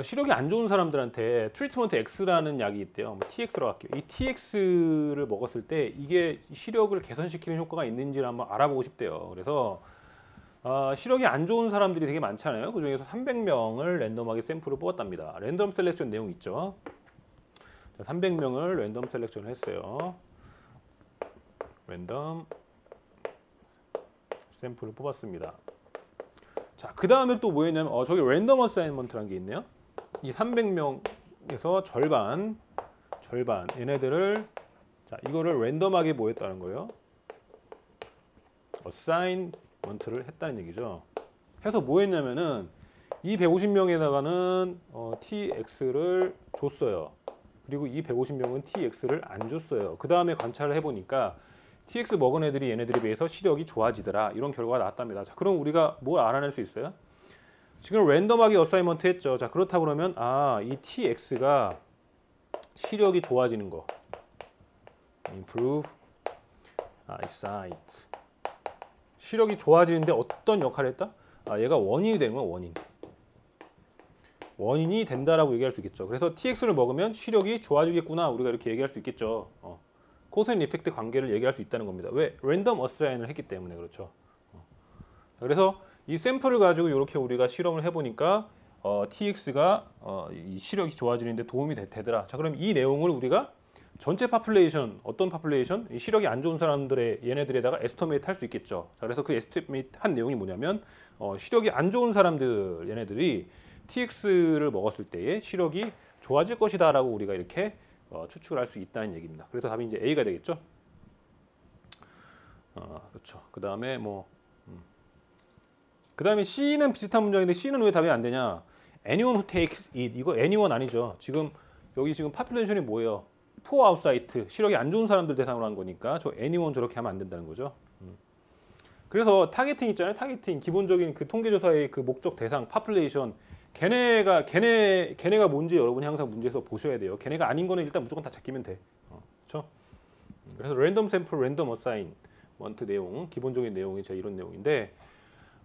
시력이 안 좋은 사람들한테 트리트먼트 X라는 약이 있대요. 뭐 TX로 할게요. 이 TX를 먹었을 때 이게 시력을 개선시키는 효과가 있는지를 한번 알아보고 싶대요. 그래서 시력이 안 좋은 사람들이 되게 많잖아요. 그 중에서 300명을 랜덤하게 샘플을 뽑았답니다. 랜덤 셀렉션 내용 있죠. 300명을 랜덤 셀렉션을 했어요. 랜덤 샘플을 뽑았습니다. 자, 그 다음에 또 뭐였냐면 저기 랜덤 어사인먼트라는 게 있네요. 이 300명에서 절반 얘네들을 자, 이거를 랜덤하게 뭐 했다는 거예요? 어사인먼트를 했다는 얘기죠. 해서 뭐 했냐면은 이 150명에다가는 TX를 줬어요. 그리고 이 150명은 TX를 안 줬어요. 그 다음에 관찰을 해보니까 TX 먹은 애들이 얘네들에 비해서 시력이 좋아지더라. 이런 결과가 나왔답니다. 자, 그럼 우리가 뭘 알아낼 수 있어요? 지금 랜덤하게 어사이먼트 했죠. 자, 그렇다 그러면 이 TX가 시력이 좋아지는 거. improve eyesight. 시력이 좋아지는데 어떤 역할을 했다? 얘가 원인이 되는 거야, 원인. 원인이 된다라고 얘기할 수 있겠죠. 그래서 TX를 먹으면 시력이 좋아지겠구나. 우리가 이렇게 얘기할 수 있겠죠. 코스 앤 이펙트 관계를 얘기할 수 있다는 겁니다. 왜? 랜덤 어사인을 했기 때문에 그렇죠. 그래서 이 샘플을 가지고 이렇게 우리가 실험을 해보니까 TX가 이 시력이 좋아지는데 도움이 되더라. 자, 그럼 이 내용을 우리가 전체 파퓰레이션, 어떤 파퓰레이션? 이 시력이 안 좋은 사람들의 얘네들에다가 에스티메이트 할 수 있겠죠. 자, 그래서 그 에스티메이트 한 내용이 뭐냐면 시력이 안 좋은 사람들 얘네들이 TX를 먹었을 때의 시력이 좋아질 것이다라고 우리가 이렇게 추측을 할 수 있다는 얘기입니다. 그래서 답이 이제 A가 되겠죠. 그렇죠. 그 다음에 그 다음에 C는 비슷한 문장인데 C는 왜 답이 안 되냐? Anyone who takes it. 이거 anyone 아니죠. 지금 여기 지금 파퓰레이션이 뭐예요? poor outsight. 시력이 안 좋은 사람들 대상으로 한 거니까 저 anyone 저렇게 하면 안 된다는 거죠. 그래서 타겟팅 있잖아요. 타겟팅. 기본적인 그 통계조사의 그 목적 대상 파퓰레이션. 걔네가 뭔지 여러분이 항상 문제에서 보셔야 돼요. 걔네가 아닌 거는 일단 무조건 다 제끼면 돼. 그렇죠? 그래서 랜덤 샘플, 랜덤 어사인먼트 내용, 기본적인 내용이 제가 이런 내용인데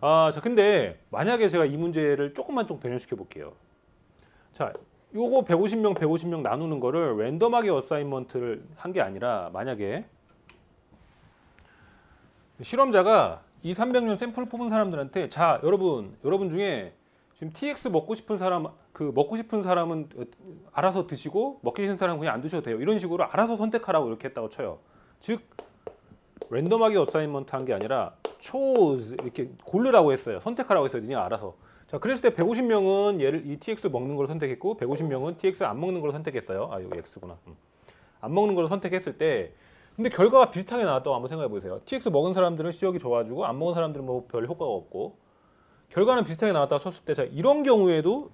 자, 근데 만약에 제가 이 문제를 조금만 좀 변형시켜 볼게요. 자, 요거 150명 나누는 거를 랜덤하게 어사인먼트를 한 게 아니라 만약에 실험자가 이 300명 샘플 뽑은 사람들한테 자, 여러분 중에 지금 TX 먹고 싶은 사람은 알아서 드시고 먹기 싫은 사람은 그냥 안 드셔도 돼요. 이런 식으로 알아서 선택하라고 이렇게 했다고 쳐요. 즉 랜덤하게 어사인먼트 한 게 아니라 chose 이렇게 고르라고 했어요. 선택하라고 했어요. 니가 알아서. 자, 그랬을 때 150명은 이 TX 먹는 걸 선택했고 150명은 TX 안 먹는 걸 선택했어요. 여기 X구나. 안 먹는 걸 선택했을 때 근데 결과가 비슷하게 나왔다고 한번 생각해 보세요. TX 먹은 사람들은 시력이 좋아지고 안 먹은 사람들은 뭐 별 효과가 없고 결과는 비슷하게 나왔다고 쳤을 때 자, 이런 경우에도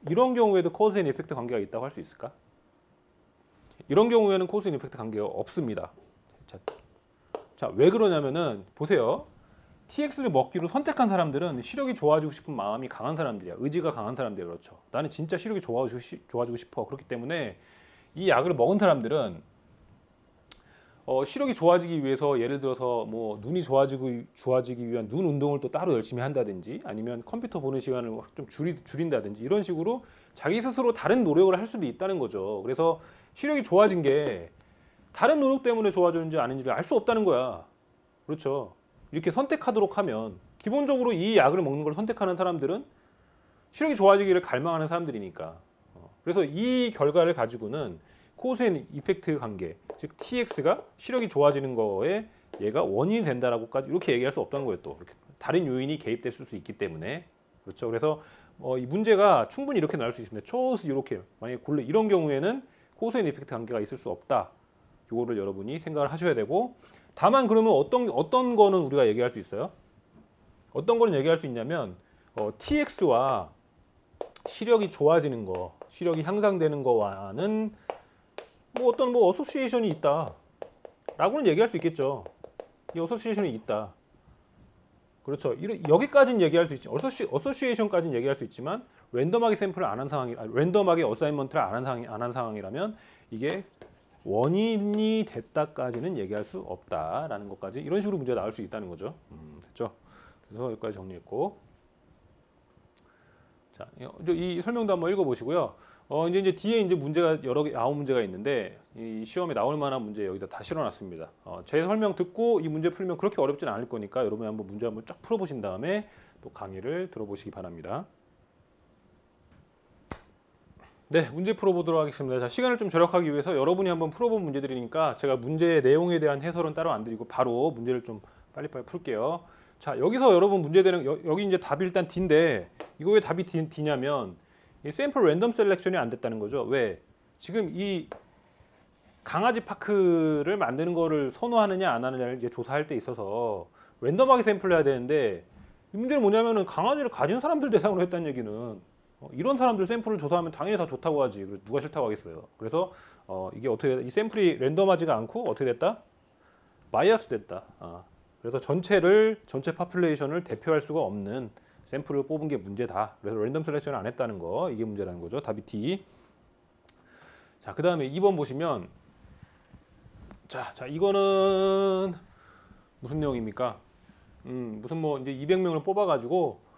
코스 앤 이펙트 관계가 있다고 할 수 있을까? 이런 경우에는 코스 앤 이펙트 관계가 없습니다. 자, 왜 그러냐면은 보세요. TX를 먹기로 선택한 사람들은 시력이 좋아지고 싶은 마음이 강한 사람들이야. 의지가 강한 사람들이야. 그렇죠. 나는 진짜 시력이 좋아지고 싶어. 그렇기 때문에 이 약을 먹은 사람들은 시력이 좋아지기 위해서 예를 들어서 뭐 눈이 좋아지기 위한 눈 운동을 또 따로 열심히 한다든지 아니면 컴퓨터 보는 시간을 좀 줄인다든지 이런 식으로 자기 스스로 다른 노력을 할 수도 있다는 거죠. 그래서 시력이 좋아진 게 다른 노력 때문에 좋아졌는지 아닌지를 알 수 없다는 거야. 그렇죠. 이렇게 선택하도록 하면 기본적으로 이 약을 먹는 걸 선택하는 사람들은 시력이 좋아지기를 갈망하는 사람들이니까. 그래서 이 결과를 가지고는 코스 앤 이펙트 관계, 즉 TX가 시력이 좋아지는 거에 얘가 원인이 된다라고까지 이렇게 얘기할 수 없다는 거예요. 또 이렇게 다른 요인이 개입됐을 수 있기 때문에 그렇죠. 그래서 이 문제가 충분히 이렇게 나올 수 있습니다. 초스 이렇게 만약에 이런 경우에는 코스 앤 이펙트 관계가 있을 수 없다. 이거를 여러분이 생각을 하셔야 되고 다만 그러면 어떤 거는 우리가 얘기할 수 있어요? 어떤 거는 얘기할 수 있냐면 TX와 시력이 좋아지는 거, 시력이 향상되는 거와는 뭐 어떤 어소시에이션이 있다라고는 얘기할 수 있겠죠. 이 어소시에이션이 있다. 그렇죠. 여기까지는 얘기할 수 있지. 어소시에이션까지는 얘기할 수 있지만 랜덤하게 샘플을 안 한 상황이, 랜덤하게 어사인먼트를 안 한 상황이라면 이게 원인이 됐다까지는 얘기할 수 없다라는 것까지 이런 식으로 문제가 나올 수 있다는 거죠. 됐죠? 그래서 여기까지 정리했고 자, 이 설명도 한번 읽어보시고요. 이제 뒤에 이제 문제가 여러 개, 9문제가 있는데 이 시험에 나올 만한 문제 여기다 다 실어놨습니다. 제 설명 듣고 이 문제 풀면 그렇게 어렵진 않을 거니까 여러분이 한번 문제 한번 쫙 풀어보신 다음에 또 강의를 들어보시기 바랍니다. 네, 문제 풀어보도록 하겠습니다. 자, 시간을 좀 절약하기 위해서 여러분이 한번 풀어본 문제들이니까 제가 문제의 내용에 대한 해설은 따로 안 드리고 바로 문제를 좀 빨리빨리 풀게요. 자, 여기서 여러분 문제되는 여기 이제 답이 일단 D인데 이거 왜 답이 D냐면 이 샘플 랜덤 셀렉션이 안 됐다는 거죠. 왜? 지금 이 강아지 파크를 만드는 거를 선호하느냐 안 하느냐를 이제 조사할 때 있어서 랜덤하게 샘플을 해야 되는데 이 문제는 뭐냐면은 강아지를 가진 사람들 대상으로 했다는 얘기는 이런 사람들 샘플을 조사하면 당연히 다 좋다고 하지. 누가 싫다고 하겠어요. 그래서 이게 어떻게 이 샘플이 랜덤하지가 않고 어떻게 됐다? 바이어스 됐다. 그래서 전체 파퓰레이션을 대표할 수가 없는 샘플을 뽑은 게 문제다. 그래서 랜덤 셀렉션을 안 했다는 거 이게 문제라는 거죠. 답이 D. 자, 그 다음에 2번 보시면 자 이거는 무슨 내용입니까? 무슨 뭐 이제 200명을 뽑아가지고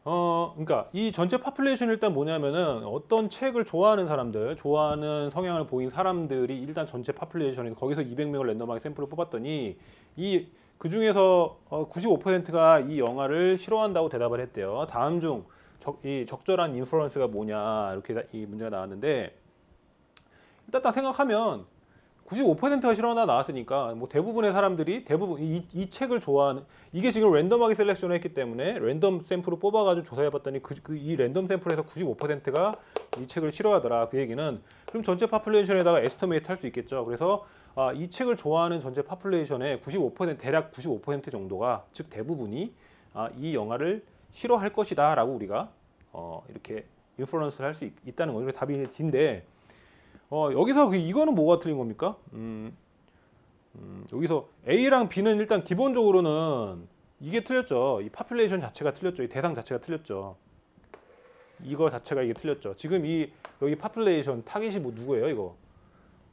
그러니까 이 전체 파퓰레이션이 일단 뭐냐면은 어떤 책을 좋아하는 사람들, 좋아하는 성향을 보인 사람들이 일단 전체 파퓰레이션에 거기서 200명을 랜덤하게 샘플을 뽑았더니 그 중에서 95%가 이 영화를 싫어한다고 대답을 했대요. 다음 중 이 적절한 인퍼런스가 뭐냐 이렇게 이 문제가 나왔는데 일단 딱 생각하면 95%가 싫어한다 나왔으니까 뭐 대부분의 사람들이 이 책을 좋아하는 이게 지금 랜덤하게 셀렉션을 했기 때문에 랜덤 샘플을 뽑아가지고 조사해봤더니 이 랜덤 샘플에서 95%가 이 책을 싫어하더라. 그 얘기는 그럼 전체 파퓰레이션에다가 에스티메이트 할 수 있겠죠. 그래서 이 책을 좋아하는 전체 파퓰레이션의 95% 대략 95% 정도가 즉 대부분이 이 영화를 싫어할 것이다라고 우리가 이렇게 인퍼런스를 할 수 있다는 거죠. 답이 D인데. 여기서 이거는 뭐가 틀린 겁니까? 여기서 A랑 B는 일단 기본적으로는 이게 틀렸죠. 이 파퓰레이션 자체가 틀렸죠. 이 대상 자체가 틀렸죠. 이거 자체가 이게 틀렸죠. 지금 여기 파퓰레이션 타깃이 뭐 누구예요? 이거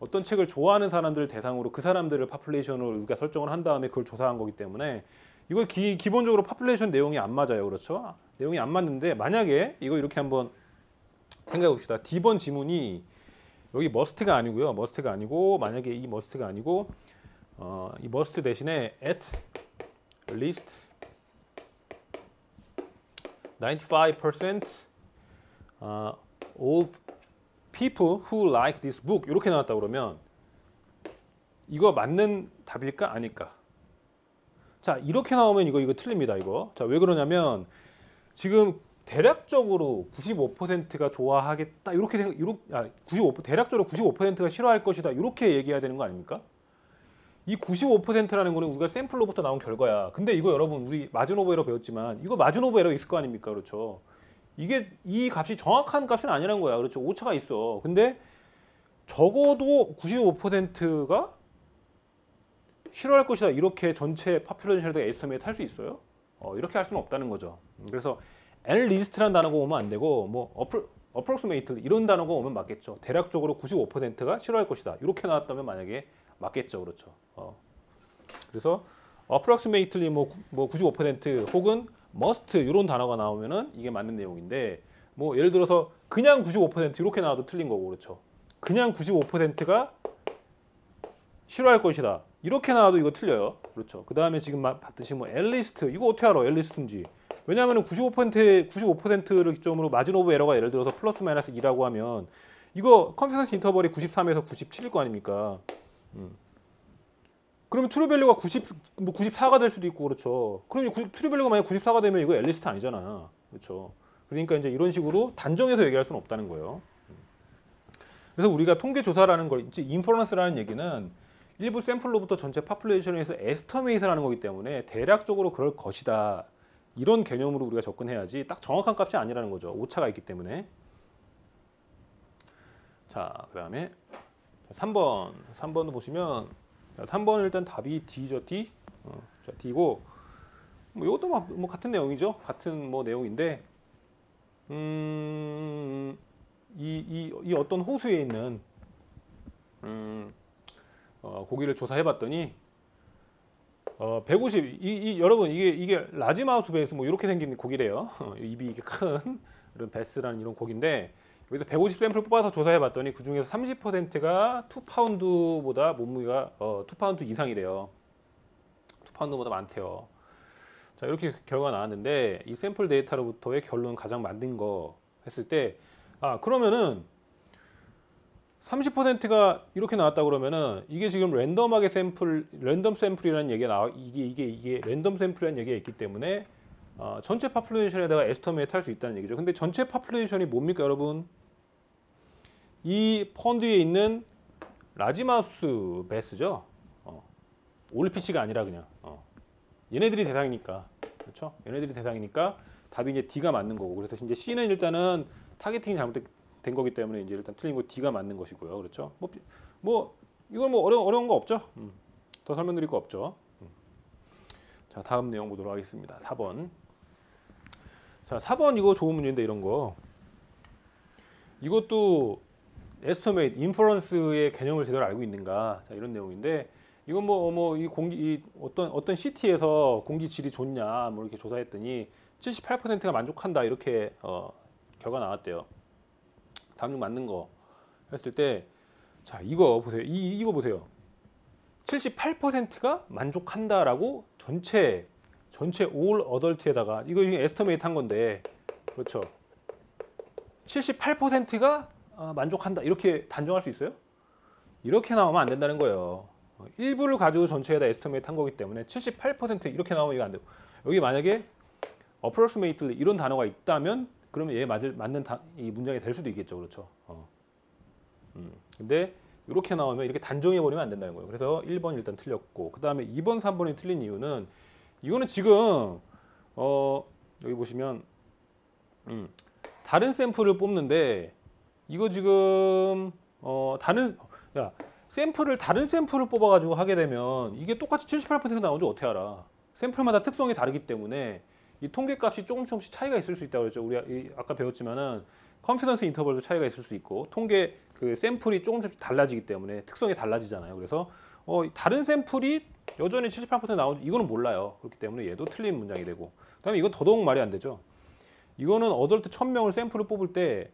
어떤 책을 좋아하는 사람들 대상으로 그 사람들을 파퓰레이션으로 우리가 설정을 한 다음에 그걸 조사한 거기 때문에 이거 기본적으로 파퓰레이션 내용이 안 맞아요. 그렇죠? 내용이 안 맞는데 만약에 이거 이렇게 한번 생각해 봅시다. D번 지문이 여기 must가 아니고요. must가 아니고 만약에 이 must가 아니고 이 must 대신에 at least 95% of people who like this book 이렇게 나왔다 그러면 이거 맞는 답일까 아닐까? 자, 이렇게 나오면 이거 틀립니다. 이거. 자, 왜 그러냐면 지금 대략적으로 95%가 좋아하겠다 이렇게 대략적으로 95%가 싫어할 것이다 이렇게 얘기해야 되는 거 아닙니까? 이 95%라는 거는 우리가 샘플로부터 나온 결과야. 근데 이거 여러분 우리 마진 오브 에러 배웠지만 이거 마진 오브 에러 있을 거 아닙니까? 그렇죠? 이 값이 정확한 값은 아니란 거야. 그렇죠? 오차가 있어. 근데 적어도 95%가 싫어할 것이다 이렇게 전체 파퓰레이션에다 에스티메이트 할 수 있어요? 이렇게 할 수는 없다는 거죠. 그래서 at-least라는 단어가 오면 안 되고 뭐 approximately 이런 단어가 오면 맞겠죠. 대략적으로 95%가 싫어할 것이다. 이렇게 나왔다면 만약에 맞겠죠. 그렇죠. 그래서 approximately 뭐 95% 혹은 must 이런 단어가 나오면은 이게 맞는 내용인데 뭐 예를 들어서 그냥 95% 이렇게 나와도 틀린 거고 그렇죠. 그냥 95%가 싫어할 것이다. 이렇게 나와도 이거 틀려요. 그렇죠. 그 다음에 지금 봤듯이 뭐 at least 이거 어떻게 알아? at least인지. 왜냐하면 95%를 기점으로 마진 오브 에러가 예를 들어서 플러스 마이너스 2라고 하면 이거 컨피던스 인터벌이 93에서 97일 거 아닙니까? 그러면 트루 밸류가 94가 될 수도 있고 그렇죠. 그럼 트루 밸류가 만약 94가 되면 이거 엘리스트 아니잖아. 그렇죠. 그러니까 이제 이런 식으로 단정해서 얘기할 수는 없다는 거예요. 그래서 우리가 통계 조사라는 걸 이제 인퍼런스라는 얘기는 일부 샘플로부터 전체 파퓰레이션에서 에스티메이트를 하는 거기 때문에 대략적으로 그럴 것이다. 이런 개념으로 우리가 접근해야지 딱 정확한 값이 아니라는 거죠. 오차가 있기 때문에. 자, 그 다음에 3번도 보시면 3번은 일단 답이 D죠. D. 자, D고 뭐 이것도 뭐 같은 내용이죠. 같은 뭐 내용인데 이 어떤 호수에 있는 고기를 조사해봤더니 150 여러분 이게 라지 마우스 베이스 뭐 이렇게 생긴 고기래요. 입이 이게 큰 이런 베스라는 이런 곡인데 여기서 150 샘플 뽑아서 조사해 봤더니 그 중에서 30%가 2파운드보다 몸무게가 2파운드 이상이래요. 2파운드보다 많대요. 자, 이렇게 결과가 나왔는데 이 샘플 데이터로부터의 결론 가장 맞는 거 했을 때 그러면은 30%가 이렇게 나왔다 그러면은 이게 지금 랜덤 샘플이라는 얘기가 이게 랜덤 샘플이라는 얘기가 있기 때문에 전체 파퓰레이션에다가 에스터메이트 할 수 있다는 얘기죠. 근데 전체 파퓰레이션이 뭡니까, 여러분? 이 펀드에 있는 라지마우스 베스죠. 올피시가 아니라 그냥 얘네들이 대상이니까. 그렇죠? 얘네들이 대상이니까 답이 이제 D가 맞는 거고. 그래서 이제 C는 일단은 타겟팅이 잘못된 거기 때문에 이제 일단 틀린 거 D가 맞는 것이고요. 그렇죠? 이건 뭐 어려운 거 없죠? 더 설명드릴 거 없죠? 자, 다음 내용 보도록 하겠습니다. 4번. 자, 4번 이거 좋은 문제인데 이런 거. 이것도 에스터메이트, 인퍼런스의 개념을 제대로 알고 있는가? 자, 이런 내용인데 이건 어떤 시티에서 공기 질이 좋냐 뭐 이렇게 조사했더니 78%가 만족한다 이렇게 결과 나왔대요. 다음 중 맞는 거 했을 때 자, 이거 보세요. 이거 보세요. 78%가 만족한다라고 전체 올 어덜트에다가 이거 에스터메이트 한 건데 그렇죠. 78%가 만족한다 이렇게 단정할 수 있어요? 이렇게 나오면 안 된다는 거예요. 일부를 가지고 전체에다 에스티메이트 한 거기 때문에 78% 이렇게 나오면 이거 안 돼요. 여기 만약에 approximately 이런 단어가 있다면 그러면 얘 맞는 이 문장이 될 수도 있겠죠. 그렇죠. 근데 이렇게 나오면 이렇게 단정해 버리면 안 된다는 거예요. 그래서 1번 일단 틀렸고 그다음에 2번, 3번이 틀린 이유는 이거는 지금 여기 보시면 다른 샘플을 뽑는데 이거 지금 다른 샘플을 뽑아가지고 하게 되면 이게 똑같이 78%가 나오는지 어떻게 알아? 샘플마다 특성이 다르기 때문에 이 통계값이 조금씩 차이가 있을 수 있다고 그랬죠. 우리 아까 배웠지만은 컨피던스 인터벌도 차이가 있을 수 있고 통계 그 샘플이 조금씩 달라지기 때문에 특성이 달라지잖아요. 그래서 다른 샘플이 여전히 78% 나오는지 이거는 몰라요. 그렇기 때문에 얘도 틀린 문장이 되고 그다음에 이건 더더욱 말이 안 되죠. 이거는 어덜트 1000명을 샘플을 뽑을 때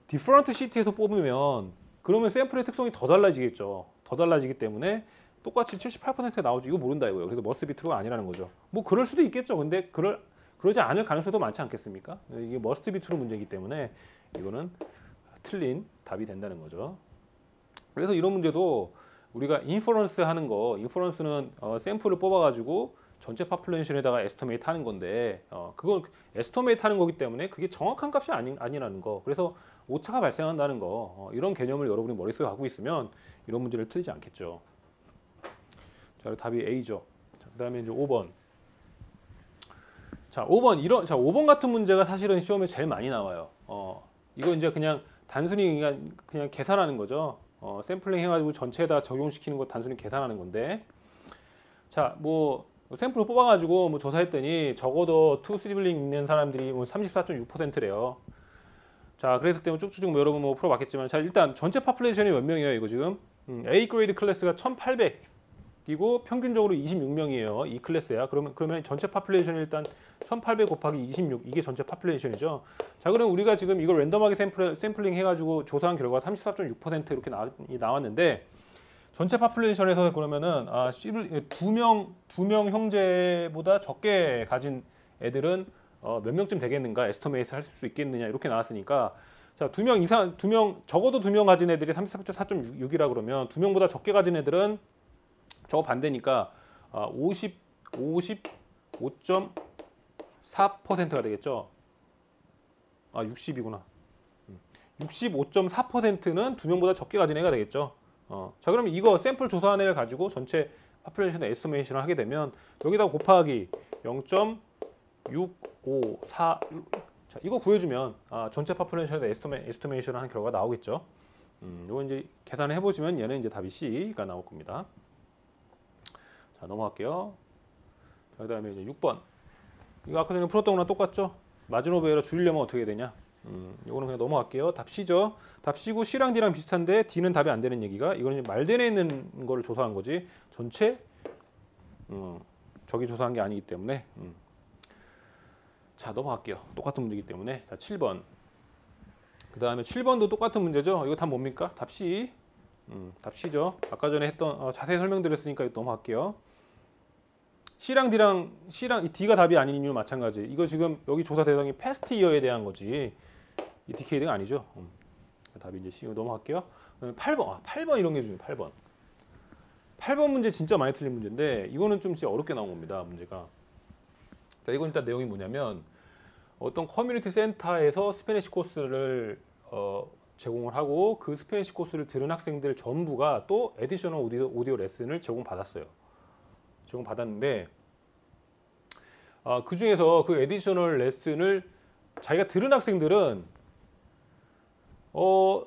디퍼런트 시티에서 뽑으면 그러면 샘플의 특성이 더 달라지겠죠. 더 달라지기 때문에 똑같이 78%가 나오지 이거 모른다 이거예요. 그래서 머스트 비 트루가 아니라는 거죠. 뭐 그럴 수도 있겠죠. 근데 그러지 않을 가능성도 많지 않겠습니까? 이게 머스트 비 트루 문제이기 때문에 이거는 틀린 답이 된다는 거죠. 그래서 이런 문제도 우리가 인퍼런스 하는 거, 인퍼런스는 샘플을 뽑아가지고 전체 파퓰레이션에다가 에스티메이트 하는 건데 그건 에스티메이트 하는 거기 때문에 그게 정확한 값이 아니라는 거. 그래서 오차가 발생한다는 거. 이런 개념을 여러분이 머릿속에 갖고 있으면 이런 문제를 틀리지 않겠죠. 자, 답이 A죠. 자, 그다음에 이제 5번. 자, 5번 같은 문제가 사실은 시험에 제일 많이 나와요. 이거 이제 그냥 단순히 그냥 계산하는 거죠. 샘플링 해가지고 전체에다 적용시키는 거 단순히 계산하는 건데. 자, 뭐 샘플을 뽑아가지고 뭐 조사했더니 적어도 투 시블링 있는 사람들이 뭐 34.6%래요. 자, 그랬을 때 쭉쭉 뭐 여러분 뭐 풀어봤겠지만, 자 일단 전체 파퓰레이션이 몇 명이에요? 이거 지금 A 그레이드 클래스가 1,800이고 평균적으로 26명이에요. 이 클래스야. 그러면 전체 파퓰레이션이 일단 1,800 곱하기 26 이게 전체 파퓰레이션이죠. 자, 그럼 우리가 지금 이걸 랜덤하게 샘플링 해가지고 조사한 결과가 34.6% 이렇게 나왔는데. 전체 파퓰레이션에서 그러면은 두 명 형제보다 적게 가진 애들은 몇 명쯤 되겠는가 에스티메이트 할 수 있겠느냐 이렇게 나왔으니까 자, 적어도 2명 가진 애들이 34.6이라 그러면 2명보다 적게 가진 애들은 저거 반대니까 55.4%가 되겠죠. 60이구나. 65.4%는 2명보다 적게 가진 애가 되겠죠. 자, 그러면 이거 샘플 조사한 애를 가지고 전체 파퓰레이션 에스티메이션을 하게 되면 여기다 곱하기 0.654 자, 이거 구해주면 전체 파퓰레이션에 에스티메이션을 하는 결과가 나오겠죠. 이거 이제 계산을 해보시면 얘는 이제 답이 C가 나올 겁니다. 자, 넘어갈게요. 자, 그다음에 이제 6번. 이거 아까 전에 풀었던 거랑 똑같죠? 마지노베이러 줄이려면 어떻게 되냐? 이거는 그냥 넘어갈게요. 답 C죠. 답 C고 C랑 D랑 비슷한데 D는 답이 안 되는 얘기가 이거는 말대에 있는 거를 조사한 거지 전체 저기 조사한 게 아니기 때문에 자, 넘어갈게요. 똑같은 문제이기 때문에 자, 7번. 그 다음에 7번도 똑같은 문제죠. 이거 답 뭡니까? 답 C. 답 C죠. 아까 전에 했던 자세히 설명드렸으니까 넘어갈게요. C랑 이 D가 답이 아닌 이유 마찬가지. 이거 지금 여기 조사 대상이 패스트 이어에 대한 거지. 이 디케이드가 아니죠. 답이 이제 C. 넘어갈게요. 8번. 8번 이런 게 중요해요. 8번. 8번 문제 진짜 많이 틀린 문제인데 이거는 좀 진짜 어렵게 나온 겁니다. 문제가. 자, 이건 일단 내용이 뭐냐면 어떤 커뮤니티 센터에서 스페니쉬 코스를 제공을 하고 그 스페니쉬 코스를 들은 학생들 전부가 또 에디셔널 오디오 레슨을 제공받았어요. 제공받았는데 그 중에서 그 에디셔널 레슨을 자기가 들은 학생들은 뭐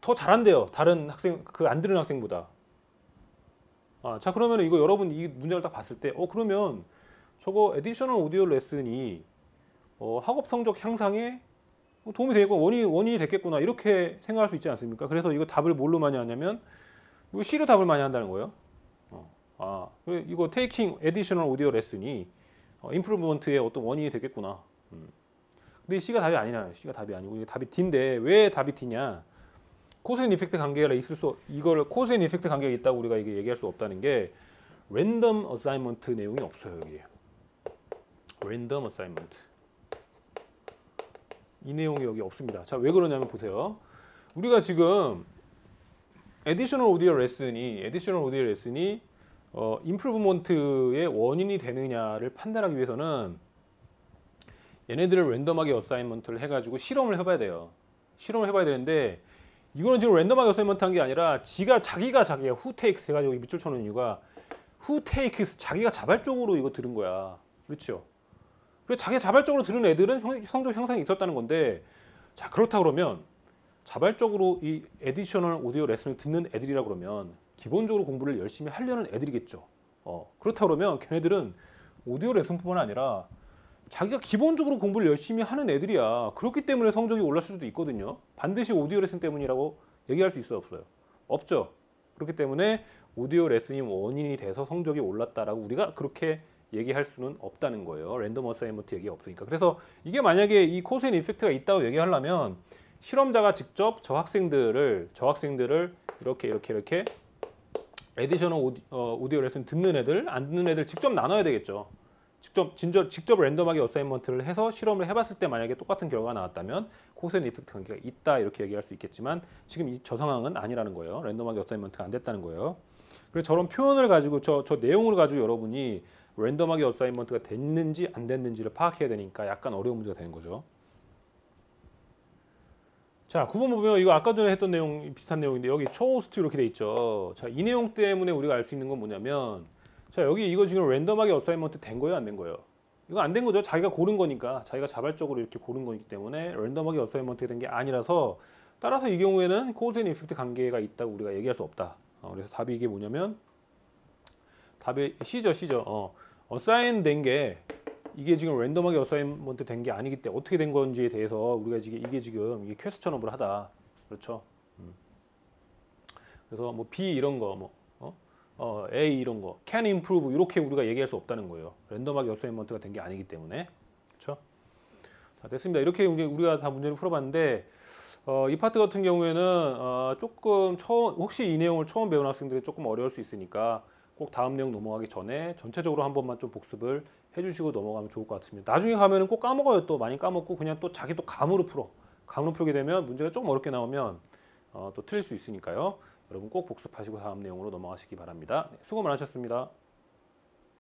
더 잘한대요. 다른 학생 그 안 들은 학생보다. 자, 그러면 이거 여러분 이 문장을 딱 봤을 때 그러면 저거 에디셔널 오디오 레슨이 학업 성적 향상에 도움이 되고 원인이 됐겠구나 이렇게 생각할 수 있지 않습니까? 그래서 이거 답을 뭘로 많이 하냐면 이거 C로 답을 많이 한다는 거예요. 이거 테이킹 에디셔널 오디오 레슨이 임프루브먼트의 어떤 원인이 되겠구나. 근데 C가 답이 아니잖아요. C가 답이 아니고 이게 답이 D인데 왜 답이 D냐? 코스 앤 이펙트 관계가 이걸 코스 앤 이펙트 관계가 있다고 우리가 이게 얘기할 수 없다는 게 랜덤 어사이먼트 내용이 없어요, 여기. 랜덤 어사이먼트. 이 내용이 여기 없습니다. 자, 왜 그러냐면 보세요. 우리가 지금 에디셔널 오디오 레슨이 임프루브먼트의 원인이 되느냐를 판단하기 위해서는 얘네들을 랜덤하게 어사이먼트를 해가지고 실험을 해봐야 돼요. 실험을 해봐야 되는데 이거는 지금 랜덤하게 어사이먼트 한 게 아니라 자기가 who takes 해가지고 밑줄 쳐놓은 이유가 who takes 자기가 자발적으로 이거 들은 거야. 그렇죠? 그래서 자기가 자발적으로 들은 애들은 성적 향상이 있었다는 건데 자, 그렇다 그러면 자발적으로 이 에디셔널 오디오 레슨을 듣는 애들이라 그러면 기본적으로 공부를 열심히 하려는 애들이겠죠. 그렇다 그러면 걔네들은 오디오 레슨뿐만 아니라 자기가 기본적으로 공부를 열심히 하는 애들이야. 그렇기 때문에 성적이 올랐을 수도 있거든요. 반드시 오디오 레슨 때문이라고 얘기할 수 있어요, 없어요? 없죠. 그렇기 때문에 오디오 레슨이 원인이 돼서 성적이 올랐다라고 우리가 그렇게 얘기할 수는 없다는 거예요. 랜덤 어사이먼트 얘기가 없으니까. 그래서 이게 만약에 이 코스 앤 이펙트가 있다고 얘기하려면 실험자가 직접 저 학생들을 이렇게 에디셔널 오디오 레슨 듣는 애들, 안 듣는 애들 직접 나눠야 되겠죠. 직접 랜덤하게 어사이먼트를 해서 실험을 해봤을 때 만약에 똑같은 결과가 나왔다면 코스 앤 이펙트 관계가 있다 이렇게 얘기할 수 있겠지만 지금 저 상황은 아니라는 거예요. 랜덤하게 어사이먼트가 안 됐다는 거예요. 그래서 저런 표현을 가지고 저 내용을 가지고 여러분이 랜덤하게 어사이먼트가 됐는지 안 됐는지를 파악해야 되니까 약간 어려운 문제가 되는 거죠. 자, 9번 보면 이거 아까 전에 했던 내용 비슷한 내용인데 여기 초호스트 이렇게 돼 있죠. 자, 이 내용 때문에 우리가 알 수 있는 건 뭐냐면 자, 여기 이거 지금 랜덤하게 어사이먼트 된 거예요, 안 된 거예요? 이거 안 된 거죠. 자기가 고른 거니까. 자기가 자발적으로 이렇게 고른 거기 때문에 랜덤하게 어사이먼트가 된 게 아니라서 따라서 이 경우에는 코즈 앤 이펙트 관계가 있다고 우리가 얘기할 수 없다. 그래서 답이 이게 뭐냐면 답이 C죠. 어사인 된 게 이게 지금 랜덤하게 어사이먼트 된 게 아니기 때문에 어떻게 된 건지에 대해서 우리가 이게 퀘스천업을 하다. 그렇죠? 그래서 뭐 B 이런 거 A 이런 거 can improve 이렇게 우리가 얘기할 수 없다는 거예요. 랜덤하게 어사이먼트가 된 게 아니기 때문에. 그렇죠? 자, 됐습니다. 이렇게 우리가 다 문제를 풀어봤는데 이 파트 같은 경우에는 조금 혹시 이 내용을 처음 배우는 학생들이 조금 어려울 수 있으니까 꼭 다음 내용 넘어가기 전에 전체적으로 한 번만 좀 복습을 해주시고 넘어가면 좋을 것 같습니다. 나중에 가면은 꼭 까먹어요. 또 많이 까먹고 그냥 또 자기 또 감으로 풀어. 감으로 풀게 되면 문제가 조금 어렵게 나오면 또 틀릴 수 있으니까요. 여러분 꼭 복습하시고 다음 내용으로 넘어가시기 바랍니다. 수고 많으셨습니다.